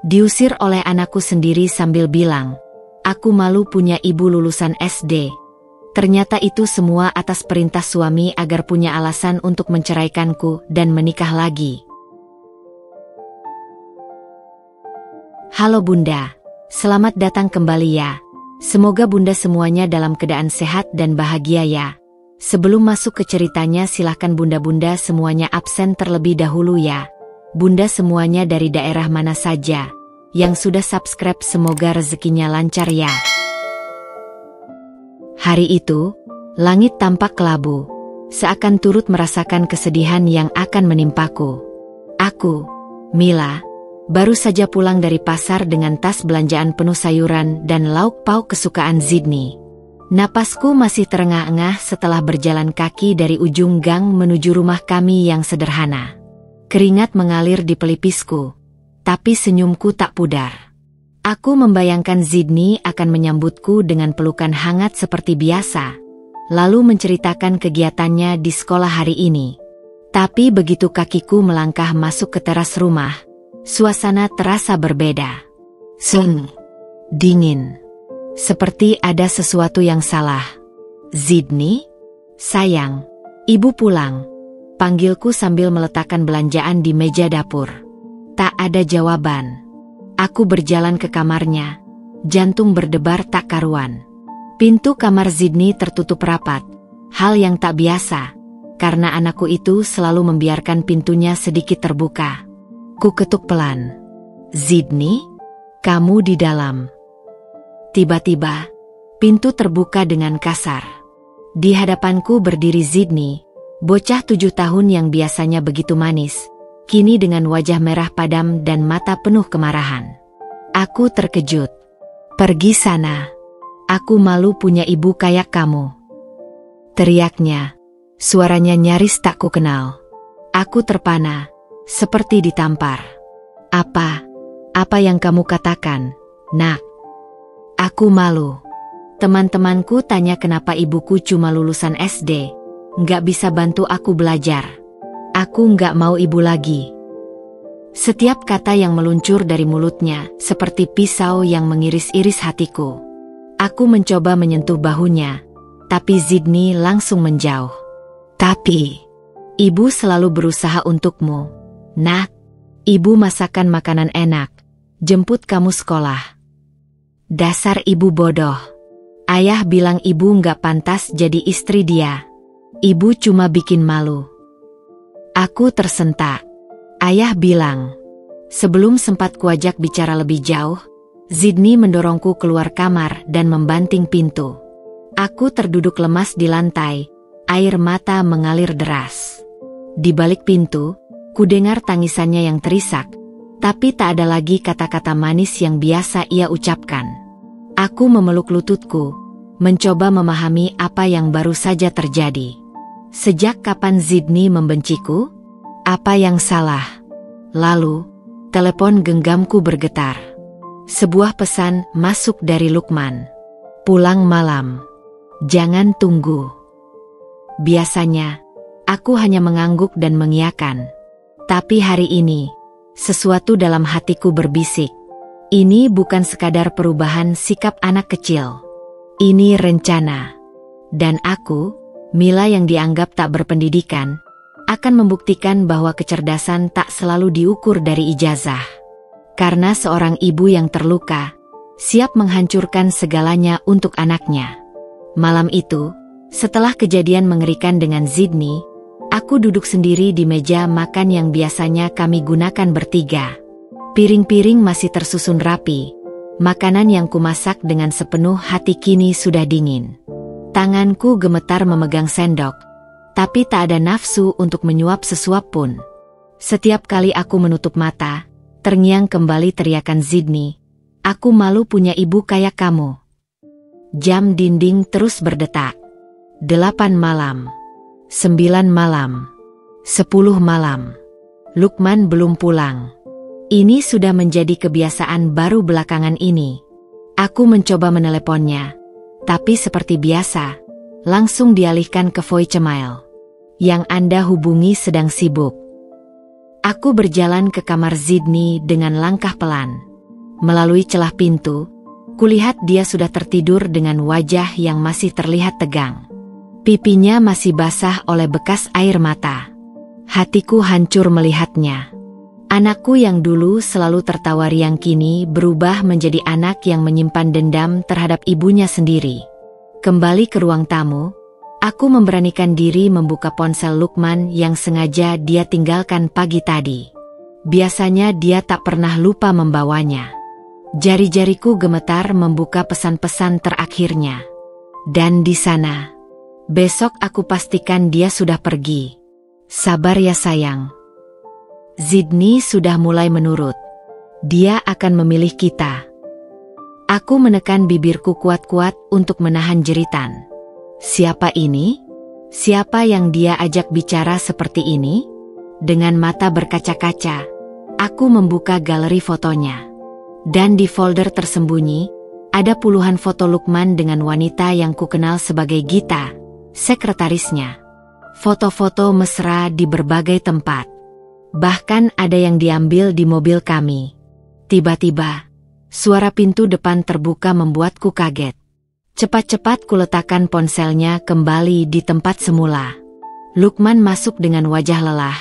Diusir oleh anakku sendiri sambil bilang, "Aku malu punya ibu lulusan SD." Ternyata itu semua atas perintah suami agar punya alasan untuk menceraikanku dan menikah lagi. Halo Bunda, selamat datang kembali ya. Semoga Bunda semuanya dalam keadaan sehat dan bahagia ya. Sebelum masuk ke ceritanya silahkan Bunda-Bunda semuanya absen terlebih dahulu ya. Bunda semuanya dari daerah mana saja. Yang sudah subscribe semoga rezekinya lancar ya. Hari itu, langit tampak kelabu. Seakan turut merasakan kesedihan yang akan menimpaku. Aku, Mila, baru saja pulang dari pasar dengan tas belanjaan penuh sayuran dan lauk pauk kesukaan Zidni. Napasku masih terengah-engah setelah berjalan kaki dari ujung gang menuju rumah kami yang sederhana. Keringat mengalir di pelipisku, tapi senyumku tak pudar. Aku membayangkan Zidni akan menyambutku dengan pelukan hangat seperti biasa, lalu menceritakan kegiatannya di sekolah hari ini. Tapi begitu kakiku melangkah masuk ke teras rumah, suasana terasa berbeda. Dingin. Seperti ada sesuatu yang salah. "Zidni? Sayang, ibu pulang," panggilku sambil meletakkan belanjaan di meja dapur. Tak ada jawaban. Aku berjalan ke kamarnya, jantung berdebar tak karuan. Pintu kamar Zidni tertutup rapat, hal yang tak biasa, karena anakku itu selalu membiarkan pintunya sedikit terbuka. Ku ketuk pelan. "Zidni, kamu di dalam?" Tiba-tiba, pintu terbuka dengan kasar. Di hadapanku berdiri Zidni, bocah 7 tahun yang biasanya begitu manis, kini dengan wajah merah padam dan mata penuh kemarahan. Aku terkejut. "Pergi sana. Aku malu punya ibu kayak kamu," teriaknya. Suaranya nyaris tak kukenal. Aku terpana, seperti ditampar. Apa yang kamu katakan, Nak?" Aku malu. Teman-temanku tanya kenapa ibuku cuma lulusan SD, nggak bisa bantu aku belajar. Aku nggak mau ibu lagi. Setiap kata yang meluncur dari mulutnya seperti pisau yang mengiris-iris hatiku. Aku mencoba menyentuh bahunya, tapi Zidni langsung menjauh. "Tapi, ibu selalu berusaha untukmu, Nak. Ibu masakan makanan enak, jemput kamu sekolah." "Dasar ibu bodoh. Ayah bilang ibu nggak pantas jadi istri dia. Ibu cuma bikin malu." Aku tersentak. Ayah bilang. Sebelum sempat kuajak bicara lebih jauh, Zidni mendorongku keluar kamar dan membanting pintu. Aku terduduk lemas di lantai, air mata mengalir deras. Di balik pintu, kudengar tangisannya yang terisak, tapi tak ada lagi kata-kata manis yang biasa ia ucapkan. Aku memeluk lututku, mencoba memahami apa yang baru saja terjadi. Sejak kapan Zidni membenciku? Apa yang salah? Lalu, telepon genggamku bergetar. Sebuah pesan masuk dari Lukman. "Pulang malam. Jangan tunggu." Biasanya, aku hanya mengangguk dan mengiyakan. Tapi hari ini, sesuatu dalam hatiku berbisik. Ini bukan sekadar perubahan sikap anak kecil. Ini rencana. Dan aku, Mila yang dianggap tak berpendidikan, akan membuktikan bahwa kecerdasan tak selalu diukur dari ijazah. Karena seorang ibu yang terluka, siap menghancurkan segalanya untuk anaknya. Malam itu, setelah kejadian mengerikan dengan Zidni, aku duduk sendiri di meja makan yang biasanya kami gunakan bertiga. Piring-piring masih tersusun rapi. Makanan yang kumasak dengan sepenuh hati kini sudah dingin. Tanganku gemetar memegang sendok, tapi tak ada nafsu untuk menyuap sesuap pun. Setiap kali aku menutup mata, terngiang kembali teriakan Zidni, "Aku malu punya ibu kayak kamu." Jam dinding terus berdetak. 8 malam. 9 malam. 10 malam. Lukman belum pulang. Ini sudah menjadi kebiasaan baru belakangan ini. Aku mencoba meneleponnya, tapi seperti biasa, langsung dialihkan ke voicemail. "Yang Anda hubungi sedang sibuk." Aku berjalan ke kamar Zidni dengan langkah pelan. Melalui celah pintu, kulihat dia sudah tertidur dengan wajah yang masih terlihat tegang. Pipinya masih basah oleh bekas air mata. Hatiku hancur melihatnya. Anakku yang dulu selalu tertawa riang kini berubah menjadi anak yang menyimpan dendam terhadap ibunya sendiri. Kembali ke ruang tamu, aku memberanikan diri membuka ponsel Lukman yang sengaja dia tinggalkan pagi tadi. Biasanya dia tak pernah lupa membawanya. Jari-jariku gemetar membuka pesan-pesan terakhirnya. Dan di sana, besok aku pastikan dia sudah pergi. Sabar ya sayang. Zidni sudah mulai menurut. Dia akan memilih kita. Aku menekan bibirku kuat-kuat untuk menahan jeritan. Siapa ini? Siapa yang dia ajak bicara seperti ini? Dengan mata berkaca-kaca, aku membuka galeri fotonya. Dan di folder tersembunyi, ada puluhan foto Lukman dengan wanita yang kukenal sebagai Gita, sekretarisnya. Foto-foto mesra di berbagai tempat. Bahkan ada yang diambil di mobil kami. Tiba-tiba, suara pintu depan terbuka membuatku kaget. Cepat-cepat kuletakkan ponselnya kembali di tempat semula. Lukman masuk dengan wajah lelah,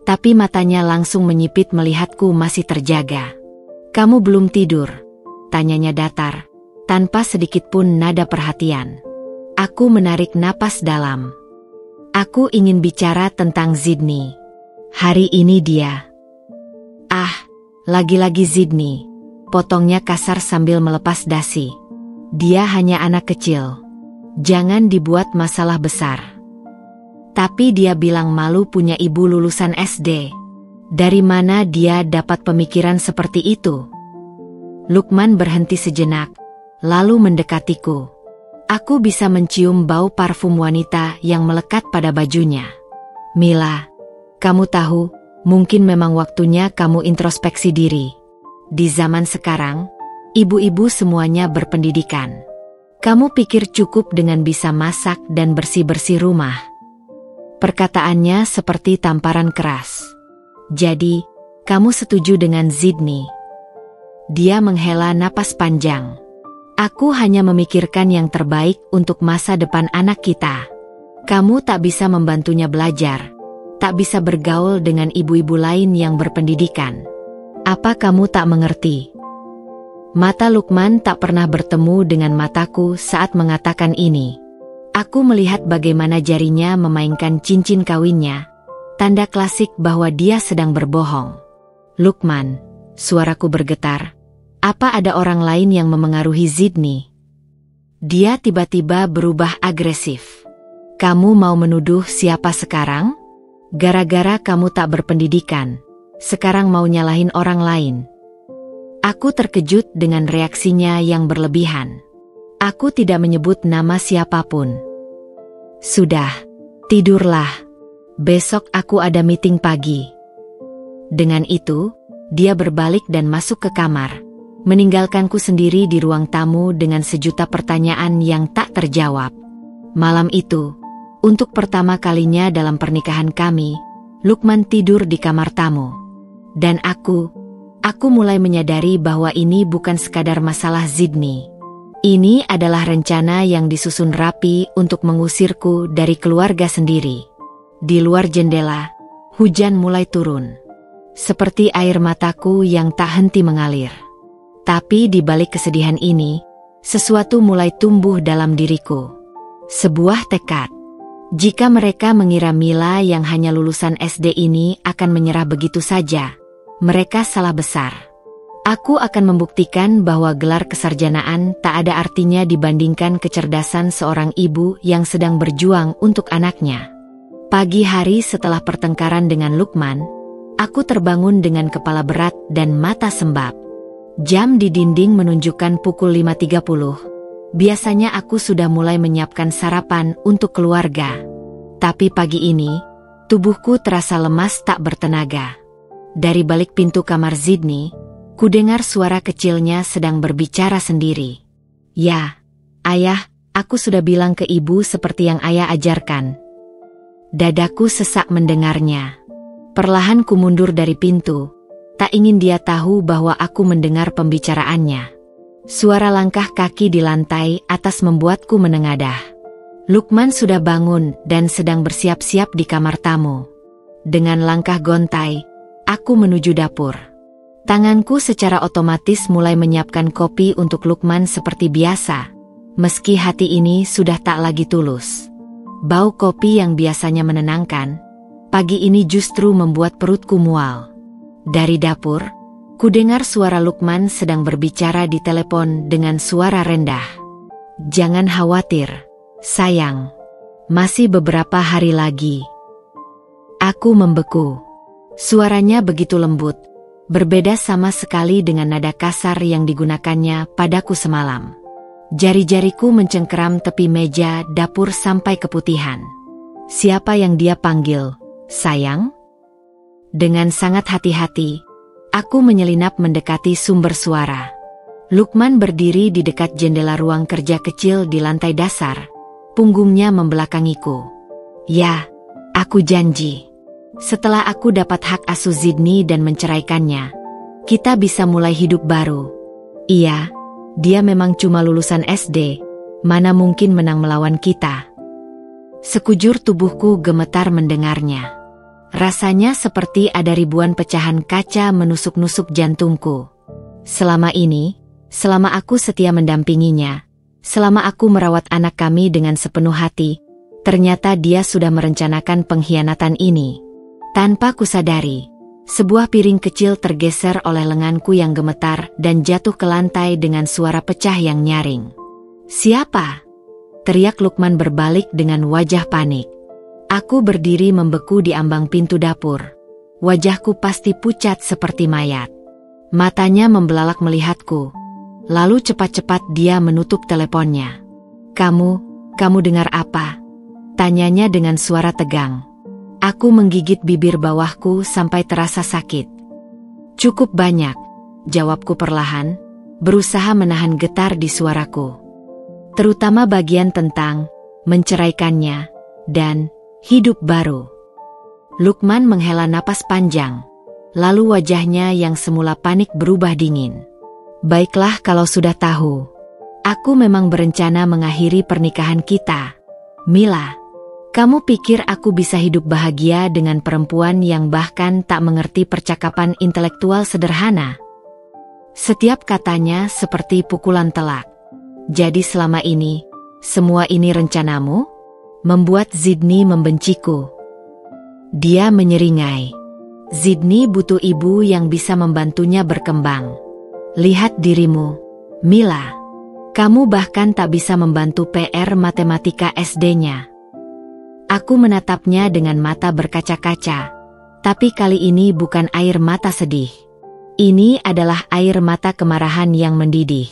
tapi matanya langsung menyipit melihatku masih terjaga. "Kamu belum tidur?" tanyanya datar, tanpa sedikit pun nada perhatian. Aku menarik napas dalam. Aku ingin bicara tentang Zidni. Hari ini dia. Ah, lagi-lagi Zidni, potongnya kasar sambil melepas dasi. Dia hanya anak kecil. Jangan dibuat masalah besar. Tapi dia bilang malu punya ibu lulusan SD. Dari mana dia dapat pemikiran seperti itu? Lukman berhenti sejenak, lalu mendekatiku. Aku bisa mencium bau parfum wanita yang melekat pada bajunya. "Mila, kamu tahu, mungkin memang waktunya kamu introspeksi diri. Di zaman sekarang, ibu-ibu semuanya berpendidikan. Kamu pikir cukup dengan bisa masak dan bersih-bersih rumah?" Perkataannya seperti tamparan keras. "Jadi, kamu setuju dengan Zidni?" Dia menghela napas panjang. "Aku hanya memikirkan yang terbaik untuk masa depan anak kita. Kamu tak bisa membantunya belajar, tak bisa bergaul dengan ibu-ibu lain yang berpendidikan. Apa kamu tak mengerti?" Mata Lukman tak pernah bertemu dengan mataku saat mengatakan ini. Aku melihat bagaimana jarinya memainkan cincin kawinnya, tanda klasik bahwa dia sedang berbohong. "Lukman," suaraku bergetar, "apa ada orang lain yang memengaruhi Zidni?" Dia tiba-tiba berubah agresif. "Kamu mau menuduh siapa sekarang? Gara-gara kamu tak berpendidikan, sekarang mau nyalahin orang lain?" Aku terkejut dengan reaksinya yang berlebihan. Aku tidak menyebut nama siapapun. "Sudah, tidurlah. Besok aku ada meeting pagi." Dengan itu, dia berbalik dan masuk ke kamar, meninggalkanku sendiri di ruang tamu dengan sejuta pertanyaan yang tak terjawab. Malam itu, untuk pertama kalinya dalam pernikahan kami, Lukman tidur di kamar tamu. Dan aku mulai menyadari bahwa ini bukan sekadar masalah Zidni. Ini adalah rencana yang disusun rapi untuk mengusirku dari keluarga sendiri. Di luar jendela, hujan mulai turun. Seperti air mataku yang tak henti mengalir. Tapi di balik kesedihan ini, sesuatu mulai tumbuh dalam diriku. Sebuah tekad. Jika mereka mengira Mila yang hanya lulusan SD ini akan menyerah begitu saja, mereka salah besar. Aku akan membuktikan bahwa gelar kesarjanaan tak ada artinya dibandingkan kecerdasan seorang ibu yang sedang berjuang untuk anaknya. Pagi hari setelah pertengkaran dengan Lukman, aku terbangun dengan kepala berat dan mata sembab. Jam di dinding menunjukkan pukul 5.30. Biasanya aku sudah mulai menyiapkan sarapan untuk keluarga. Tapi pagi ini, tubuhku terasa lemas tak bertenaga. Dari balik pintu kamar Zidni, kudengar suara kecilnya sedang berbicara sendiri. "Ya, ayah, aku sudah bilang ke ibu seperti yang ayah ajarkan." Dadaku sesak mendengarnya. Perlahan ku mundur dari pintu, tak Tak ingin dia tahu bahwa aku mendengar pembicaraannya. Suara langkah kaki di lantai atas membuatku menengadah. Lukman sudah bangun dan sedang bersiap-siap di kamar tamu. Dengan langkah gontai, aku menuju dapur. Tanganku secara otomatis mulai menyiapkan kopi untuk Lukman seperti biasa, meski hati ini sudah tak lagi tulus. Bau kopi yang biasanya menenangkan, pagi ini justru membuat perutku mual. Dari dapur, kudengar suara Lukman sedang berbicara di telepon dengan suara rendah. "Jangan khawatir, sayang. Masih beberapa hari lagi." Aku membeku. Suaranya begitu lembut, berbeda sama sekali dengan nada kasar yang digunakannya padaku semalam. Jari-jariku mencengkeram tepi meja dapur sampai keputihan. Siapa yang dia panggil, sayang? Dengan sangat hati-hati, aku menyelinap mendekati sumber suara. Lukman berdiri di dekat jendela ruang kerja kecil di lantai dasar, punggungnya membelakangiku. "Ya, aku janji. Setelah aku dapat hak asuh Zidni dan menceraikannya, kita bisa mulai hidup baru." "Iya, dia memang cuma lulusan SD, mana mungkin menang melawan kita." Sekujur tubuhku gemetar mendengarnya. Rasanya seperti ada ribuan pecahan kaca menusuk-nusuk jantungku. Selama ini, selama aku setia mendampinginya, selama aku merawat anak kami dengan sepenuh hati, ternyata dia sudah merencanakan pengkhianatan ini. Tanpa kusadari, sebuah piring kecil tergeser oleh lenganku yang gemetar dan jatuh ke lantai dengan suara pecah yang nyaring. "Siapa?" teriak Lukman berbalik dengan wajah panik. Aku berdiri membeku di ambang pintu dapur. Wajahku pasti pucat seperti mayat. Matanya membelalak melihatku. Lalu cepat-cepat dia menutup teleponnya. Kamu dengar apa?" tanyanya dengan suara tegang. Aku menggigit bibir bawahku sampai terasa sakit. "Cukup banyak," jawabku perlahan, berusaha menahan getar di suaraku. Terutama bagian tentang menceraikannya dan hidup baru. Lukman menghela napas panjang, lalu wajahnya yang semula panik berubah dingin. "Baiklah kalau sudah tahu. Aku memang berencana mengakhiri pernikahan kita, Mila. Kamu pikir aku bisa hidup bahagia dengan perempuan yang bahkan tak mengerti percakapan intelektual sederhana?" Setiap katanya seperti pukulan telak. "Jadi selama ini, semua ini rencanamu? Membuat Zidni membenciku?" Dia menyeringai. "Zidni butuh ibu yang bisa membantunya berkembang. Lihat dirimu, Mila. Kamu bahkan tak bisa membantu PR matematika SD-nya." Aku menatapnya dengan mata berkaca-kaca, tapi kali ini bukan air mata sedih. Ini adalah air mata kemarahan yang mendidih.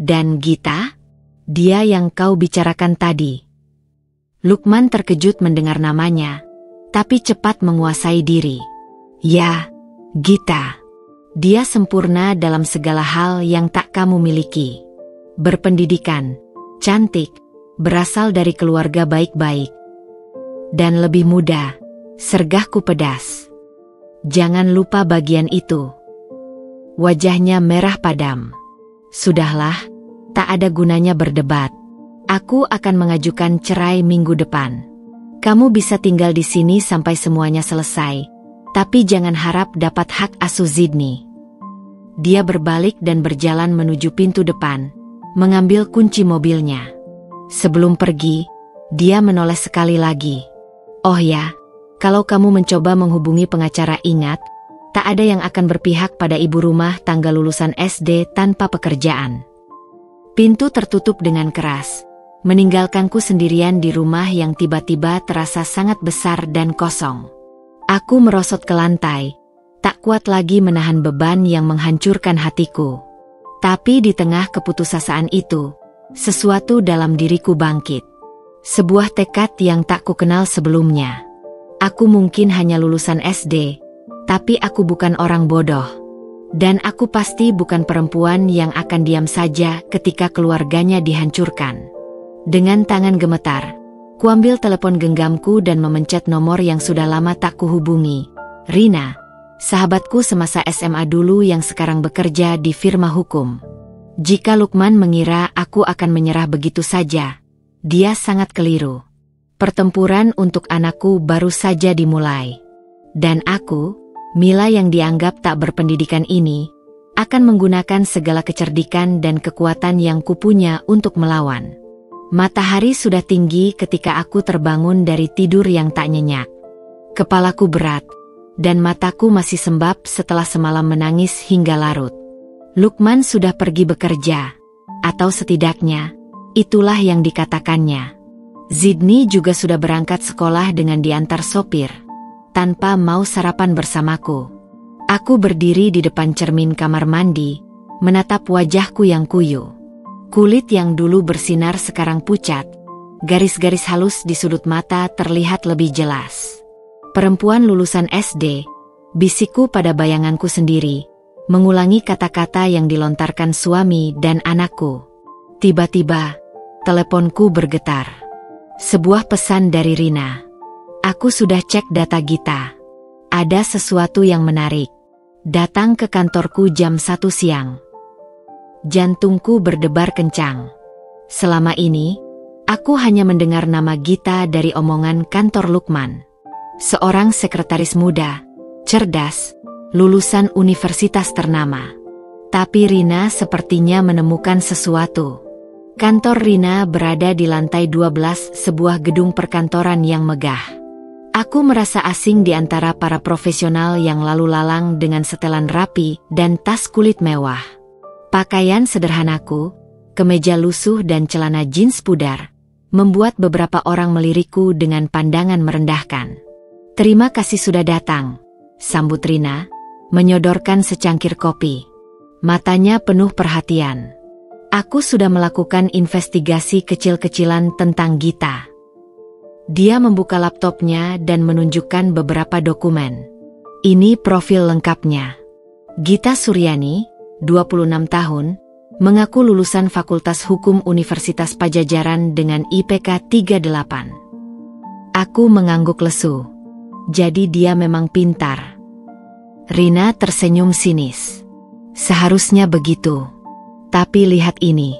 "Dan Gita? Dia yang kau bicarakan tadi?" Lukman terkejut mendengar namanya, tapi cepat menguasai diri. "Ya, Gita. Dia sempurna dalam segala hal yang tak kamu miliki. Berpendidikan, cantik, berasal dari keluarga baik-baik. Dan lebih muda, sergahku pedas. Jangan lupa bagian itu." Wajahnya merah padam. "Sudahlah, tak ada gunanya berdebat. Aku akan mengajukan cerai minggu depan. Kamu bisa tinggal di sini sampai semuanya selesai, tapi jangan harap dapat hak asuh Zidni." Dia berbalik dan berjalan menuju pintu depan, mengambil kunci mobilnya. Sebelum pergi, dia menoleh sekali lagi. "Oh ya, kalau kamu mencoba menghubungi pengacara, ingat, tak ada yang akan berpihak pada ibu rumah tangga lulusan SD tanpa pekerjaan." Pintu tertutup dengan keras, meninggalkanku sendirian di rumah yang tiba-tiba terasa sangat besar dan kosong. Aku merosot ke lantai, tak kuat lagi menahan beban yang menghancurkan hatiku. Tapi di tengah keputusasaan itu, sesuatu dalam diriku bangkit. Sebuah tekad yang tak kukenal sebelumnya. Aku mungkin hanya lulusan SD, tapi aku bukan orang bodoh. Dan aku pasti bukan perempuan yang akan diam saja ketika keluarganya dihancurkan. Dengan tangan gemetar, kuambil telepon genggamku dan memencet nomor yang sudah lama tak kuhubungi. "Rina, sahabatku semasa SMA dulu yang sekarang bekerja di firma hukum. Jika Lukman mengira aku akan menyerah begitu saja, dia sangat keliru. Pertempuran untuk anakku baru saja dimulai. Dan aku, Mila yang dianggap tak berpendidikan ini, akan menggunakan segala kecerdikan dan kekuatan yang kupunya untuk melawan. Matahari sudah tinggi ketika aku terbangun dari tidur yang tak nyenyak. Kepalaku berat, dan mataku masih sembab setelah semalam menangis hingga larut. Lukman sudah pergi bekerja, atau setidaknya, itulah yang dikatakannya. Zidni juga sudah berangkat sekolah dengan diantar sopir, tanpa mau sarapan bersamaku. Aku berdiri di depan cermin kamar mandi, menatap wajahku yang kuyu. Kulit yang dulu bersinar sekarang pucat, garis-garis halus di sudut mata terlihat lebih jelas. Perempuan lulusan SD, bisikku pada bayanganku sendiri, mengulangi kata-kata yang dilontarkan suami dan anakku. Tiba-tiba, teleponku bergetar. Sebuah pesan dari Rina. Aku sudah cek data Gita. Ada sesuatu yang menarik. Datang ke kantorku jam 1 siang. Jantungku berdebar kencang. Selama ini, aku hanya mendengar nama Gita dari omongan kantor Lukman. Seorang sekretaris muda, cerdas, lulusan universitas ternama. Tapi Rina sepertinya menemukan sesuatu. Kantor Rina berada di lantai 12 sebuah gedung perkantoran yang megah. Aku merasa asing di antara para profesional yang lalu lalang dengan setelan rapi dan tas kulit mewah. Pakaian sederhanaku, kemeja lusuh dan celana jeans pudar, membuat beberapa orang melirikku dengan pandangan merendahkan. Terima kasih sudah datang, sambut Rina, menyodorkan secangkir kopi. Matanya penuh perhatian. Aku sudah melakukan investigasi kecil-kecilan tentang Gita. Dia membuka laptopnya dan menunjukkan beberapa dokumen. Ini profil lengkapnya. Gita Suryani, 26 tahun, mengaku lulusan Fakultas Hukum Universitas Pajajaran dengan IPK 38. Aku mengangguk lesu. Jadi dia memang pintar. Rina tersenyum sinis. Seharusnya begitu. Tapi lihat ini.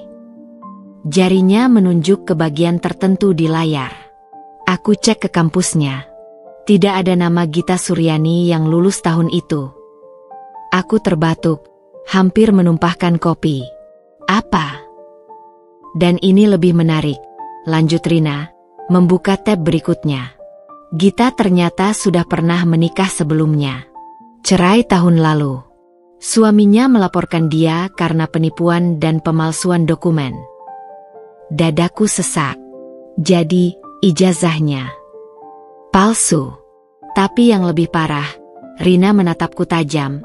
Jarinya menunjuk ke bagian tertentu di layar. Aku cek ke kampusnya. Tidak ada nama Gita Suryani yang lulus tahun itu. Aku terbatuk, hampir menumpahkan kopi. Apa? Dan ini lebih menarik, lanjut Rina, membuka tab berikutnya. Gita ternyata sudah pernah menikah sebelumnya. Cerai tahun lalu. Suaminya melaporkan dia karena penipuan dan pemalsuan dokumen. Dadaku sesak. Jadi, ijazahnya palsu. Tapi yang lebih parah, Rina menatapku tajam.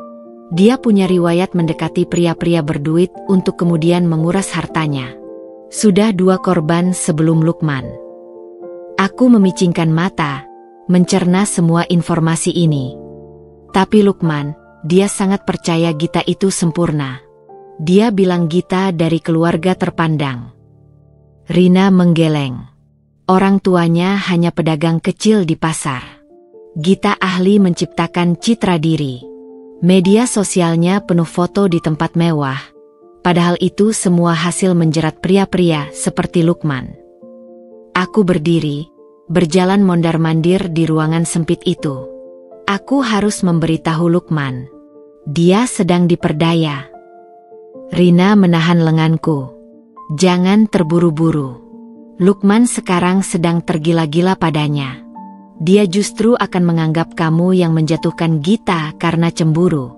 Dia punya riwayat mendekati pria-pria berduit untuk kemudian menguras hartanya. Sudah 2 korban sebelum Lukman. Aku memicingkan mata, mencerna semua informasi ini. Tapi Lukman, dia sangat percaya Gita itu sempurna. Dia bilang Gita dari keluarga terpandang. Rina menggeleng. Orang tuanya hanya pedagang kecil di pasar. Gita ahli menciptakan citra diri. Media sosialnya penuh foto di tempat mewah. Padahal itu semua hasil menjerat pria-pria seperti Lukman. Aku berdiri, berjalan mondar-mandir di ruangan sempit itu. Aku harus memberitahu Lukman. Dia sedang diperdaya. Rina menahan lenganku. Jangan terburu-buru. Lukman sekarang sedang tergila-gila padanya. Dia justru akan menganggap kamu yang menjatuhkan Gita karena cemburu.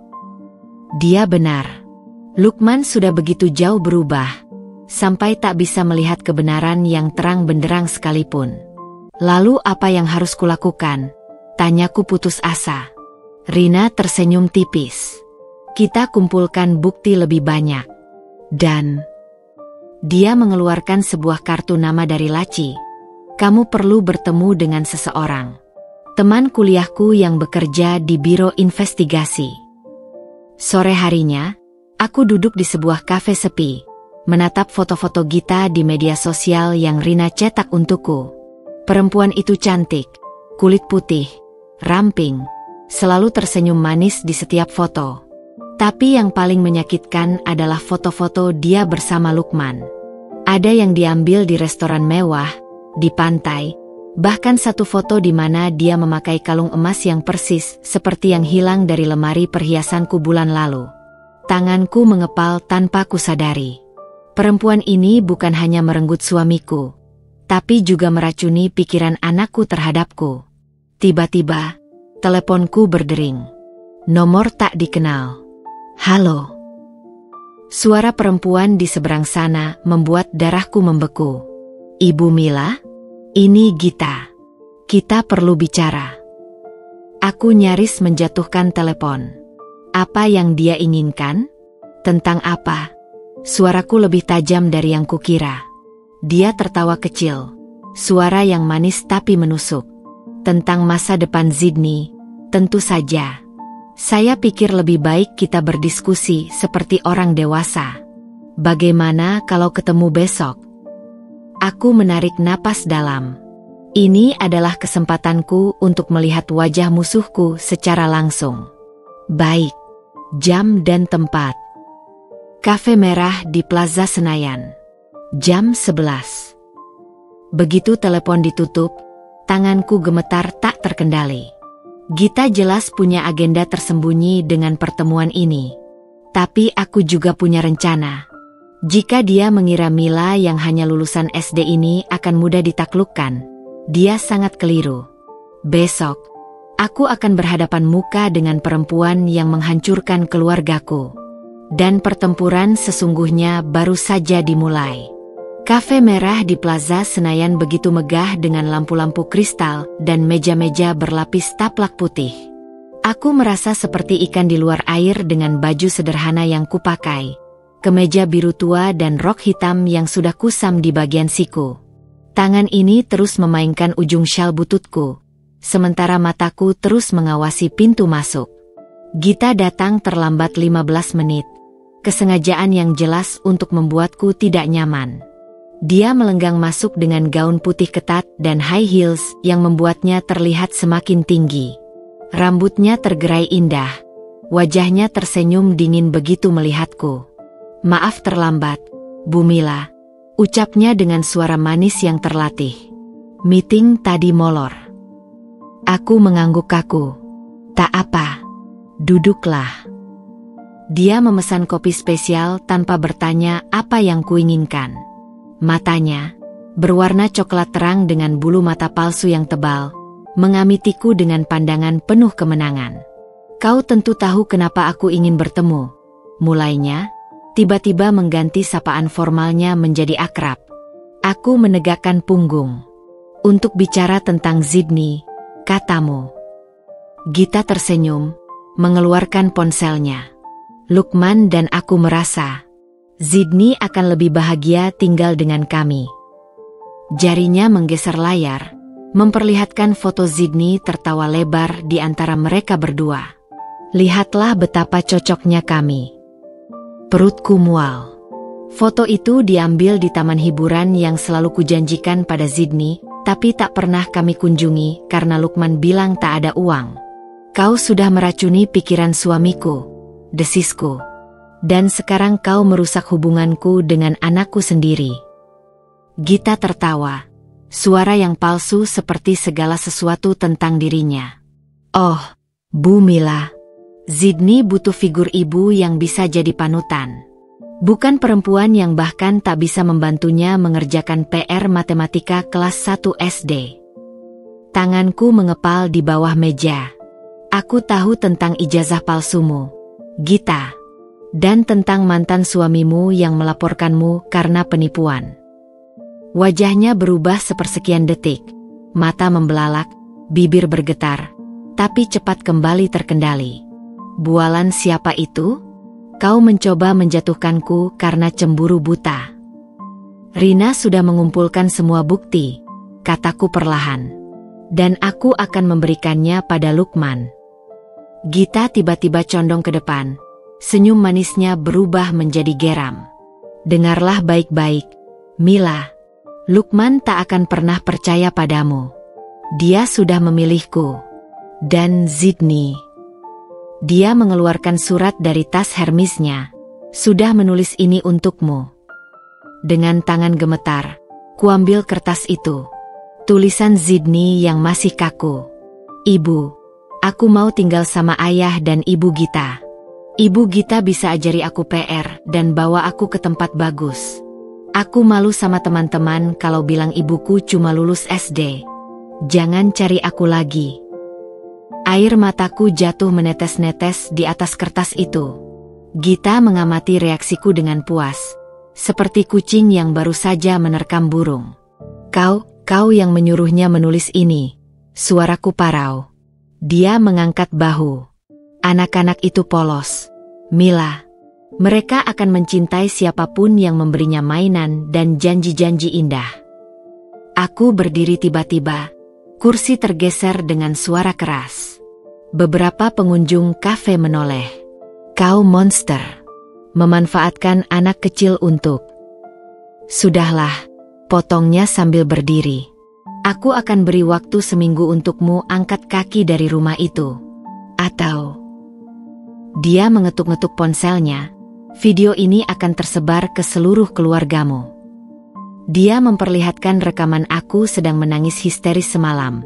Dia benar. Lukman sudah begitu jauh berubah, sampai tak bisa melihat kebenaran yang terang benderang sekalipun. Lalu apa yang harus kulakukan? Tanyaku putus asa. Rina tersenyum tipis. Kita kumpulkan bukti lebih banyak. Dan dia mengeluarkan sebuah kartu nama dari laci. Kamu perlu bertemu dengan seseorang. Teman kuliahku yang bekerja di biro investigasi. Sore harinya, aku duduk di sebuah kafe sepi, menatap foto-foto Gita di media sosial yang Rina cetak untukku. Perempuan itu cantik, kulit putih, ramping, selalu tersenyum manis di setiap foto. Tapi yang paling menyakitkan adalah foto-foto dia bersama Lukman. Ada yang diambil di restoran mewah, di pantai, bahkan satu foto di mana dia memakai kalung emas yang persis seperti yang hilang dari lemari perhiasanku bulan lalu. Tanganku mengepal tanpa kusadari. Perempuan ini bukan hanya merenggut suamiku, tapi juga meracuni pikiran anakku terhadapku. Tiba-tiba, teleponku berdering. Nomor tak dikenal. Halo. Suara perempuan di seberang sana membuat darahku membeku. Ibu Mila? Ini Gita. Kita perlu bicara. Aku nyaris menjatuhkan telepon. Apa yang dia inginkan? Tentang apa? Suaraku lebih tajam dari yang kukira. Dia tertawa kecil. Suara yang manis tapi menusuk. Tentang masa depan Zidni, tentu saja. Saya pikir lebih baik kita berdiskusi seperti orang dewasa. Bagaimana kalau ketemu besok? Aku menarik napas dalam. Ini adalah kesempatanku untuk melihat wajah musuhku secara langsung. Baik. Jam dan tempat. Kafe Merah di Plaza Senayan. Jam 11. Begitu telepon ditutup, tanganku gemetar tak terkendali. Gita jelas punya agenda tersembunyi dengan pertemuan ini. Tapi aku juga punya rencana. Jika dia mengira Mila yang hanya lulusan SD ini akan mudah ditaklukkan, dia sangat keliru. Besok, aku akan berhadapan muka dengan perempuan yang menghancurkan keluargaku. Dan pertempuran sesungguhnya baru saja dimulai. Kafe Merah di Plaza Senayan begitu megah dengan lampu-lampu kristal dan meja-meja berlapis taplak putih. Aku merasa seperti ikan di luar air dengan baju sederhana yang kupakai, kemeja biru tua dan rok hitam yang sudah kusam di bagian siku. Tangan ini terus memainkan ujung syal bututku, sementara mataku terus mengawasi pintu masuk. Gita datang terlambat 15 menit. Kesengajaan yang jelas untuk membuatku tidak nyaman. Dia melenggang masuk dengan gaun putih ketat dan high heels yang membuatnya terlihat semakin tinggi. Rambutnya tergerai indah. Wajahnya tersenyum dingin begitu melihatku. Maaf terlambat, Bu Mila, ucapnya dengan suara manis yang terlatih. Meeting tadi molor. Aku mengangguk kaku. Tak apa, duduklah. Dia memesan kopi spesial tanpa bertanya apa yang kuinginkan. Matanya, berwarna coklat terang dengan bulu mata palsu yang tebal, mengamitiku dengan pandangan penuh kemenangan. Kau tentu tahu kenapa aku ingin bertemu. Mulainya, tiba-tiba mengganti sapaan formalnya menjadi akrab. Aku menegakkan punggung. Untuk bicara tentang Zidni, katamu. Gita tersenyum, mengeluarkan ponselnya. Lukman dan aku merasa Zidni akan lebih bahagia tinggal dengan kami. Jarinya menggeser layar, memperlihatkan foto Zidni tertawa lebar di antara mereka berdua. Lihatlah betapa cocoknya kami. Perutku mual. Foto itu diambil di taman hiburan yang selalu kujanjikan pada Zidni, tapi tak pernah kami kunjungi karena Lukman bilang tak ada uang. Kau sudah meracuni pikiran suamiku, desisku. Dan sekarang kau merusak hubunganku dengan anakku sendiri. Gita tertawa, suara yang palsu seperti segala sesuatu tentang dirinya. Oh, Bu Mila, Zidni butuh figur ibu yang bisa jadi panutan. Bukan perempuan yang bahkan tak bisa membantunya mengerjakan PR matematika kelas 1 SD. Tanganku mengepal di bawah meja. Aku tahu tentang ijazah palsumu, Gita. Dan tentang mantan suamimu yang melaporkanmu karena penipuan. Wajahnya berubah sepersekian detik, mata membelalak, bibir bergetar, tapi cepat kembali terkendali. Bualan siapa itu? Kau mencoba menjatuhkanku karena cemburu buta. Rina sudah mengumpulkan semua bukti, kataku perlahan. Dan aku akan memberikannya pada Lukman. Gita tiba-tiba condong ke depan. Senyum manisnya berubah menjadi geram. Dengarlah baik-baik, Mila. Lukman tak akan pernah percaya padamu. Dia sudah memilihku. Dan Sydney. Dia mengeluarkan surat dari tas Hermesnya. Sudah menulis ini untukmu. Dengan tangan gemetar, kuambil kertas itu. Tulisan Sydney yang masih kaku. Ibu, aku mau tinggal sama ayah dan ibu Gita. Ibu Gita bisa ajari aku PR dan bawa aku ke tempat bagus. Aku malu sama teman-teman kalau bilang ibuku cuma lulus SD. Jangan cari aku lagi. Air mataku jatuh menetes-netes di atas kertas itu. Gita mengamati reaksiku dengan puas, seperti kucing yang baru saja menerkam burung. Kau yang menyuruhnya menulis ini. Suaraku parau. Dia mengangkat bahu. Anak-anak itu polos. Mila. Mereka akan mencintai siapapun yang memberinya mainan dan janji-janji indah. Aku berdiri tiba-tiba. Kursi tergeser dengan suara keras. Beberapa pengunjung kafe menoleh. Kau monster. Memanfaatkan anak kecil untuk... Sudahlah, potongnya sambil berdiri. Aku akan beri waktu seminggu untukmu angkat kaki dari rumah itu. Atau... Dia mengetuk-ngetuk ponselnya. Video ini akan tersebar ke seluruh keluargamu. Dia memperlihatkan rekaman aku sedang menangis histeris semalam.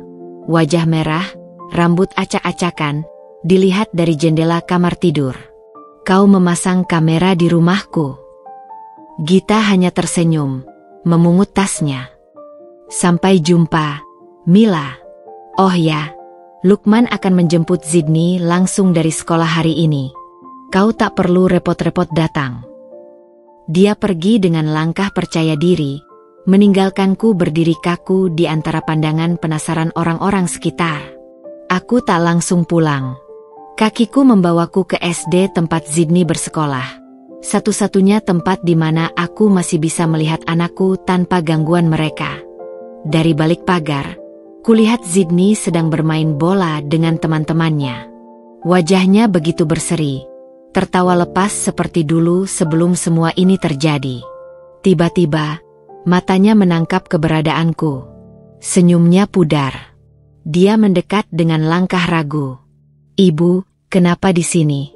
Wajah merah, rambut acak-acakan, dilihat dari jendela kamar tidur. Kau memasang kamera di rumahku. Gita hanya tersenyum, memungut tasnya. Sampai jumpa, Mila. Oh ya, Lukman akan menjemput Sydney langsung dari sekolah hari ini. Kau tak perlu repot-repot datang. Dia pergi dengan langkah percaya diri, meninggalkanku berdiri kaku di antara pandangan penasaran orang-orang sekitar. Aku tak langsung pulang. Kakiku membawaku ke SD tempat Sydney bersekolah. Satu-satunya tempat di mana aku masih bisa melihat anakku tanpa gangguan mereka. Dari balik pagar, kulihat Sydney sedang bermain bola dengan teman-temannya. Wajahnya begitu berseri, tertawa lepas seperti dulu sebelum semua ini terjadi. Tiba-tiba, matanya menangkap keberadaanku. Senyumnya pudar. Dia mendekat dengan langkah ragu. Ibu, kenapa di sini?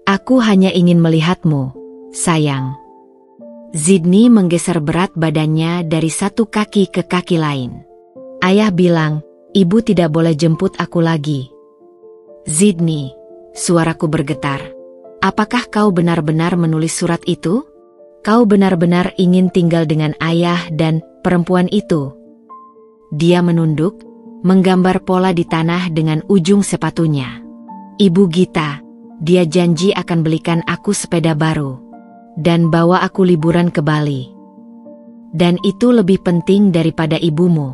Aku hanya ingin melihatmu, sayang. Sydney menggeser berat badannya dari satu kaki ke kaki lain. Ayah bilang, ibu tidak boleh jemput aku lagi. Sydney, suaraku bergetar. Apakah kau benar-benar menulis surat itu? Kau benar-benar ingin tinggal dengan ayah dan perempuan itu? Dia menunduk, menggambar pola di tanah dengan ujung sepatunya. Ibu Gita, dia janji akan belikan aku sepeda baru. Dan bawa aku liburan ke Bali. Dan itu lebih penting daripada ibumu.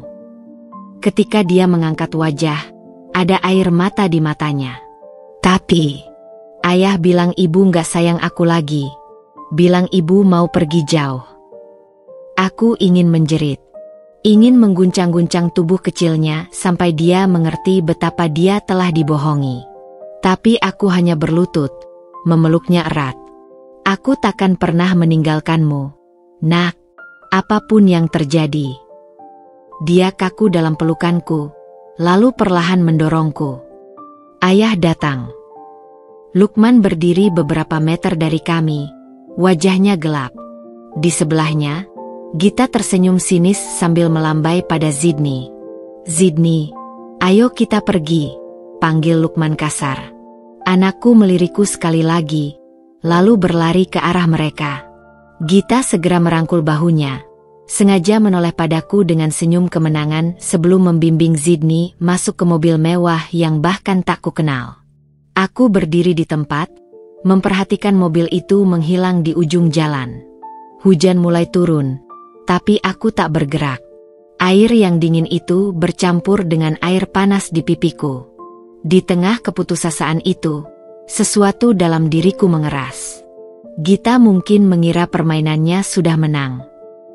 Ketika dia mengangkat wajah, ada air mata di matanya. Tapi, ayah bilang ibu nggak sayang aku lagi. Bilang ibu mau pergi jauh. Aku ingin menjerit. Ingin mengguncang-guncang tubuh kecilnya sampai dia mengerti betapa dia telah dibohongi. Tapi aku hanya berlutut, memeluknya erat. Aku takkan pernah meninggalkanmu, nak, apapun yang terjadi. Dia kaku dalam pelukanku, lalu perlahan mendorongku. Ayah datang. Lukman berdiri beberapa meter dari kami, wajahnya gelap. Di sebelahnya, Gita tersenyum sinis sambil melambai pada Sydney. Sydney, ayo kita pergi, panggil Lukman kasar. Anakku melirikku sekali lagi, lalu berlari ke arah mereka. Gita segera merangkul bahunya, sengaja menoleh padaku dengan senyum kemenangan sebelum membimbing Sydney masuk ke mobil mewah yang bahkan tak kukenal. Aku berdiri di tempat, memperhatikan mobil itu menghilang di ujung jalan. Hujan mulai turun, tapi aku tak bergerak. Air yang dingin itu bercampur dengan air panas di pipiku. Di tengah keputusasaan itu, sesuatu dalam diriku mengeras. Gita mungkin mengira permainannya sudah menang.